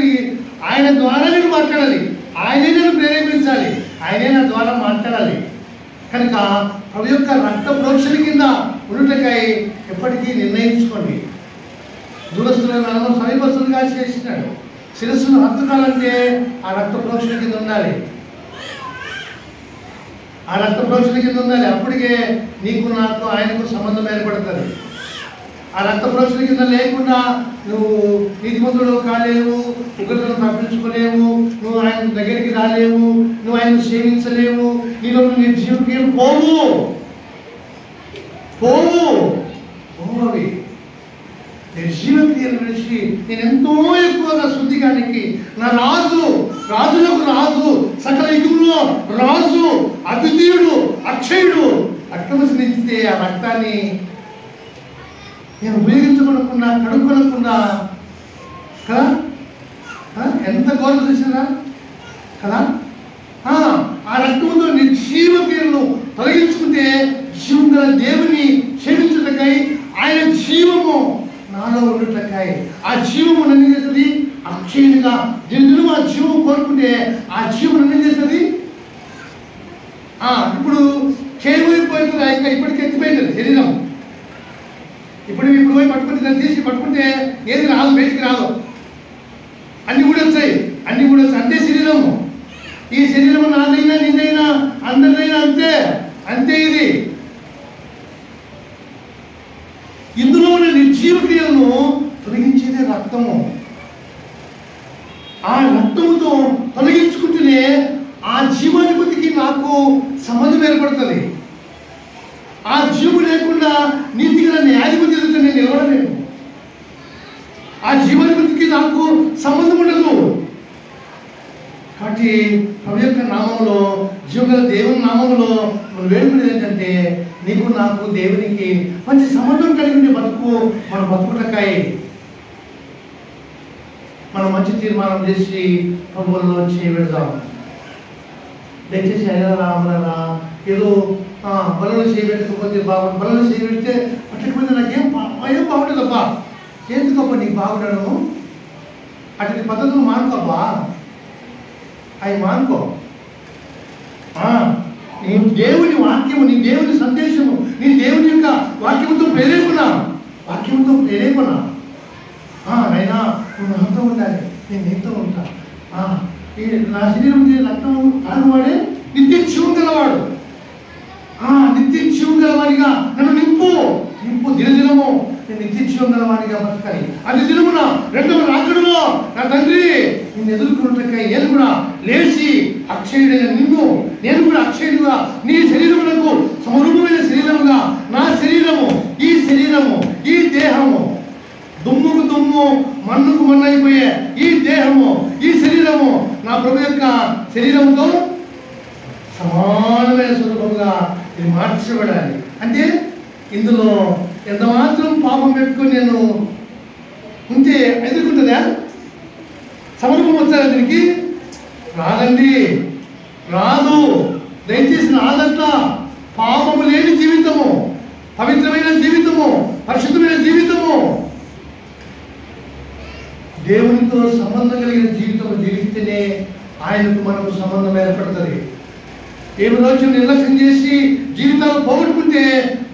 ఆయన ద్వారా నేను మాట్లాడాలి, ఆయనే నేను ప్రేరేపించాలి, ఆయనే నా ద్వారా మాట్లాడాలి. కనుక ప్రభు యొక్క రక్త ప్రోక్షణ కింద ఉండుటకై ఎప్పటికీ నిర్ణయించుకోండి. దూరస్తులను సమీపస్తులుగా చేసినాడు. శిరస్సును హత్తుకాలంటే ఆ రక్త ప్రోక్షణ కింద ఉండాలి. అప్పటికే నీకు నాకు ఆయనకు సంబంధం ఏర్పడుతుంది. ఆ రక్త ప్రోక్షణ కింద లేకుండా నువ్వు నీతిమంతుడు కాలేవు, ఉగ్రతను తప్పించుకోలేవు, నువ్వు ఆయన దగ్గరికి రాలేవు, నువ్వు ఆయన సేవించలేవు, నీలో నిర్జీవక్రియలు పోవు. అవి నిర్జీవక్రియలు విడిచి నేను ఎంతో ఎక్కువగా శుద్ధిగానికి నా రాజులకు రాజు, సకల యుగంలో రాజు, అద్వితీయుడు, అక్షయుడు రక్తమసిస్తే ఆ రక్తాన్ని నేను ఉపయోగించుకోకుండా కడుక్కోకుండా కదా, ఎంత గౌరవం చేసినా కదా. ఆ రక్తంతో నిర్జీవక్రియలను తొలగించుకుంటే జీవం గల దేవుని క్షమించుటకై, ఆయన జీవము నాలో ఉండుటకై, ఆ జీవము నన్ను చేస్తుంది అక్షయునిగా. దినదిన ఆ జీవం కోరుకుంటే ఆ జీవం నన్ను చేస్తుంది. ఇప్పుడు చేయబోయిపోతుంది, ఇంకా ఇప్పటికి ఎత్తిపోయింది శరీరం. ఇప్పుడు పోయి పట్టుకుంటే దాన్ని తీసి పట్టుకుంటే ఏది రాదు, బయటికి రాదు. అన్నీ కూడా వచ్చాయి. అంటే శరీరము, ఈ శరీరం నాదైనా నీదైనా అందరిదైనా అంతే అంతే. ఇది ఇందులో ఉన్న నిర్జీవ క్రియలను తొలగించేదే రక్తము. ఆ రక్తముతో తొలగించుకుంటూనే ఆ జీవాధిపతికి నాకు సంబంధం ఏర్పడుతుంది. ఆ జీవు లేకుండా నీతిగా న్యాయాధిపతి ఎదుట నేను నిలబడలేను. ఆ జీవాధిపతికి నాకు సంబంధం ఉండదు. కాబట్టి ప్రభు యొక్క నామంలో, జీవగల దేవుని నామంలో మనం వేడుకునేది ఏంటంటే, నీకు నాకు దేవునికి మంచి సంబంధం కలిగి ఉండే బతుకు మన బతుకుటకాయి మనం మంచి తీర్మానం చేసి ప్రభువుల్లో చేయబెడదాం. దయచేసి అయ్యారా అమ్మరా ఏదో బలలో చేయబెట్టకపోతే బాగుంటుంది, బలలో చేయబెడితే పట్టకపోతే నాకేం ఏం బాగుంటుందబ్బా, ఎందుకబ్బా నీకు బాగుండడము, అటువంటి పద్ధతులు మానుకోబ్బా, అవి మానుకో. నీ దేవుని వాక్యము, నీ దేవుని సందేశము, నీ దేవుని యొక్క వాక్యముతో ప్రేరేపణ అయినా నువ్వు నాతో ఉండాలి, నేను నీతో ఉంటా. నా శరీరం రక్తం తాగువాడే నిత్య జీవం గలవాడు. నిత్య జీవం గలవాడిగా నన్ను నింపు దినదినము నేను నిత్య జీవం గలవాడిగా బతకాలి. అది దినమున రెండవ రాకడలో నా తండ్రి నిన్ను ఎదుర్కొన్నట్టుగా నేను కూడా లేచి అక్షయుడైన నిన్ను, నేను కూడా అక్షయుడుగా నీ శరీరములకు సమరూపమైన శరీరముగా నా శరీరము, ఈ శరీరము, ఈ దేహము, దుమ్ముకు దుమ్ము మన్నుకు మన్ను అయిపోయే ఈ దేహము, ఈ శరీరము నా ప్రభు యొక్క శరీరంతో సమానమైన స్వరూపంగా ఇది మార్చబడాలి. అంటే ఇందులో ఎంత మాత్రం పాపం పెట్టుకొని నేను ఉంటే ఎదుర్కొంటుందా? సమరూపం వచ్చారా దీనికి? రాదండి, రాదు. దయచేసి రాదంట. పాపము లేని జీవితము, పవిత్రమైన జీవితము, పరిశుద్ధమైన జీవితము, దేవునితో సంబంధం కలిగిన జీవితం జీవిస్తేనే ఆయనకు మనకు సంబంధం ఏర్పడుతుంది. ఏమి రోజు నిర్లక్ష్యం చేసి జీవితాలు పోగొట్టుకుంటే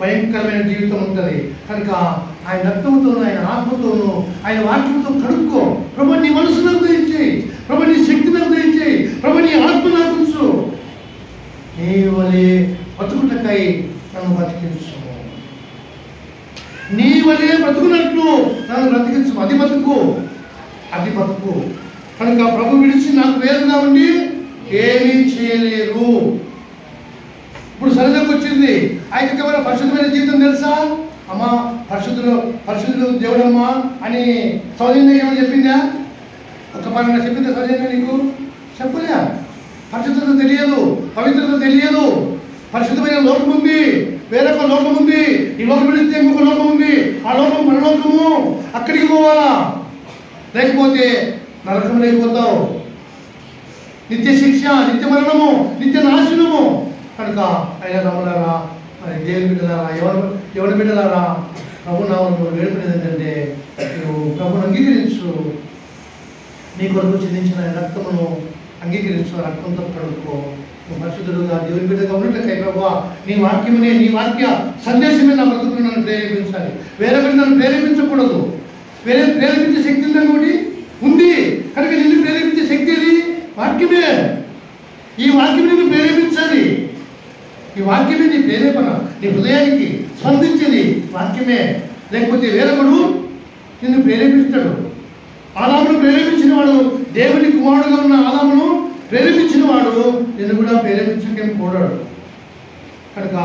భయంకరమైన జీవితం ఉంటుంది. కనుక ఆయన రక్తంతోనూ, ఆయన ఆత్మతోనూ, ఆయన వాక్యంతో కడుక్కో. ప్రభు నీ మనసు నాకు దయచేయి, ప్రభు నీ శక్తి నాకు దయచేయి, ప్రభు నీ ఆత్మ నాకు ఉంచు. నీ వలే బతుకుటకై నన్ను బతికించు, నీ వలే బ్రతుకున్నట్లు నన్ను బ్రతికించు. అది బతుకు. కనుక ప్రభు విడిచి నాకు వేరుగా ఉండి ఏమీ చేయలేరు. ఇప్పుడు సరిగ్గా వచ్చింది ఐక్యమైన పరిశుద్ధమైన జీవితం తెలుసా అమ్మా? పరిశుద్ధుడు దేవుడమ్మా అని సౌజన్యంగా ఏమని చెప్పిందా? ఒక పని చెప్పిందా సౌజన్యంగా? నీకు చెప్పలే. పరిశుద్ధత తెలియదు, పవిత్రత తెలియదు. పరిశుద్ధమైన లోకం ఉంది, వేరొక లోకం ఉంది. ఈ లోకం విడిస్తే ఇంకొక లోకం ఉంది. ఆ లోకం పరలోకము, అక్కడికి పోవాలా, లేకపోతే నరకం లేకపోతావు. నిత్య శిక్ష, నిత్య మరణము, నిత్య నాశనము. కనుక అయినా రమ్మలారా, మరి దేవుని బిడ్డలారా, ఎవరి బిడ్డలారా, ప్రభు నామములో వేడుకునేది ఏంటంటే, నువ్వు ప్రభుని అంగీకరించు, నీ కొరకు చెందించిన రక్తమును అంగీకరించు, రక్తంతో కడుక్కో. నువ్వు పరిశుద్ధుడుగా దేవుని బిడ్డగా ఉన్నట్లయితే ప్రభువా, నీ వాక్యమునే, నీ వాక్య సందేశమే నా బ్రతుకును నన్ను ప్రేరేపించాలి. వేరొకటి నన్ను ప్రేరేపించకూడదు. ప్రేరేపించే శక్తి ఉందనుకోటి ఉంది. కనుక నిన్ను ప్రేరేపించే శక్తి అది వాక్యమే. ఈ వాక్యం నిన్ను ప్రేరేపించాలి. ఈ వాక్యమే నీ ప్రేరేపణ, నీ హృదయానికి స్పందించేది వాక్యమే. లేకపోతే వేరొకడు నిన్ను ప్రేరేపిస్తాడు. ఆదామును ప్రేరేపించిన వాడు, దేవుని కుమారుడుగా ఉన్న ఆదామును ప్రేరేపించిన వాడు నిన్ను కూడా ప్రేరేపించకేం కూడాడు. కనుక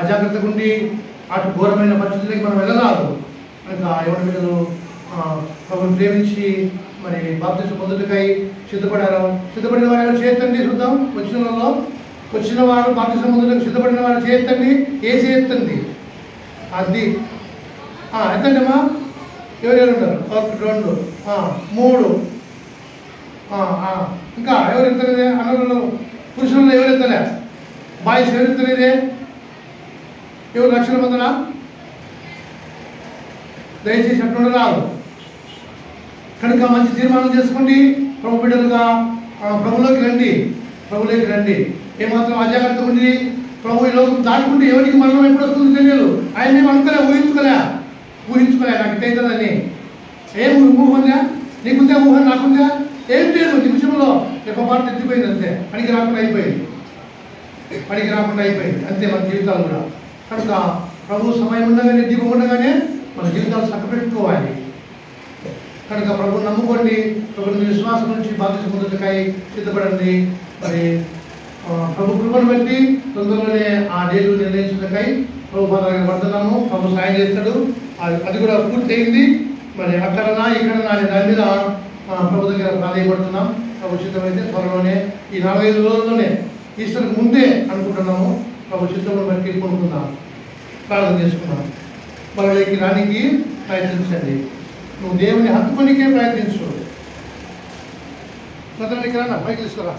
అజాగ్రత్తగా ఉండి అటు ఘోరమైన పరిస్థితులకి మనం వెళ్ళరాదు. కనుక ఎవరి బిడ్డలు ప్రభుని ప్రేమించి మరి బాప్తిసం పొందుటకై సిద్ధపడిన వారు చేయొద్దండి. చూద్దాం, వచ్చిన వారు బాప్తిసం పొందుటకు సిద్ధపడిన వారు చేయొద్దండి. ఏసి ఎత్తండి, అది ఎంతండి అమ్మా? ఎవరెవరు ఉన్నారు? 1 2 3 ఇంకా ఎవరు ఎత్తలేదే? అన్నలు పురుషులలో ఎవరు ఎత్తలే? బాయ్స్ ఎవరు ఎత్తలేదే? ఎవరు రక్షణ పొందరా? దయచేసి అట్లా రాదు. కనుక మంచి తీర్మానం చేసుకోండి. ప్రభు బిడ్డలుగా ప్రభులోకి రండి. ఏమాత్రం అజాగ్రత్త ఉండి ప్రభు ఈ లోకం దాటుకుంటే ఎవరికి మరణం ఎప్పుడు వస్తుందో తెలియదు. ఆయన మేము ఊహించుకోలే నాకు ఇట్టయితుందని. ఏం ఊహంగా? నీకుందా ఊహ? నాకుందా? ఏం లేదు. నిమిషంలో జీవితంలో రెప్పపాటు ఎత్తిపోయింది, అంతే పనికి రాకుండా అయిపోయింది, అంతే మన జీవితాలు కూడా. కనుక ప్రభు సమయం ఉండగానే, దీపం ఉండగానే మన జీవితాలు చక్కబెట్టుకోవాలి. కనుక ప్రభుని నమ్ముకోండి, ప్రభుని విశ్వాసం నుంచి బాధ్యత పొందుటకై సిద్ధపడండి. మరి ప్రభు కృపను బట్టి తొందరలోనే ఆ డేలు నిర్ణయించుటకై ప్రభు పాదాలకు పడుతున్నాము. ప్రభు సాయం చేస్తాడు, అది కూడా పూర్తి అయింది. మరి అక్కడనా ఇక్కడనా అనే దాని మీద ప్రభు దగ్గర ప్రాధాన్యపడుతున్నాం. ప్రభు సిద్ధమైతే త్వరలోనే ఈ 45 రోజుల్లోనే ఈస్టర్కి ముందే అనుకుంటున్నాము. ప్రభు సిద్ధమును బట్టి కొనుక్కుందాం, ప్రార్థన చేసుకున్నాం. వాళ్ళకి రానికి ప్రయత్నించండి. నువ్వు దేవుని హత్తుకొనికే ప్రయత్నించు. ప్రజలకి రానా, పైకి తీసుకురా.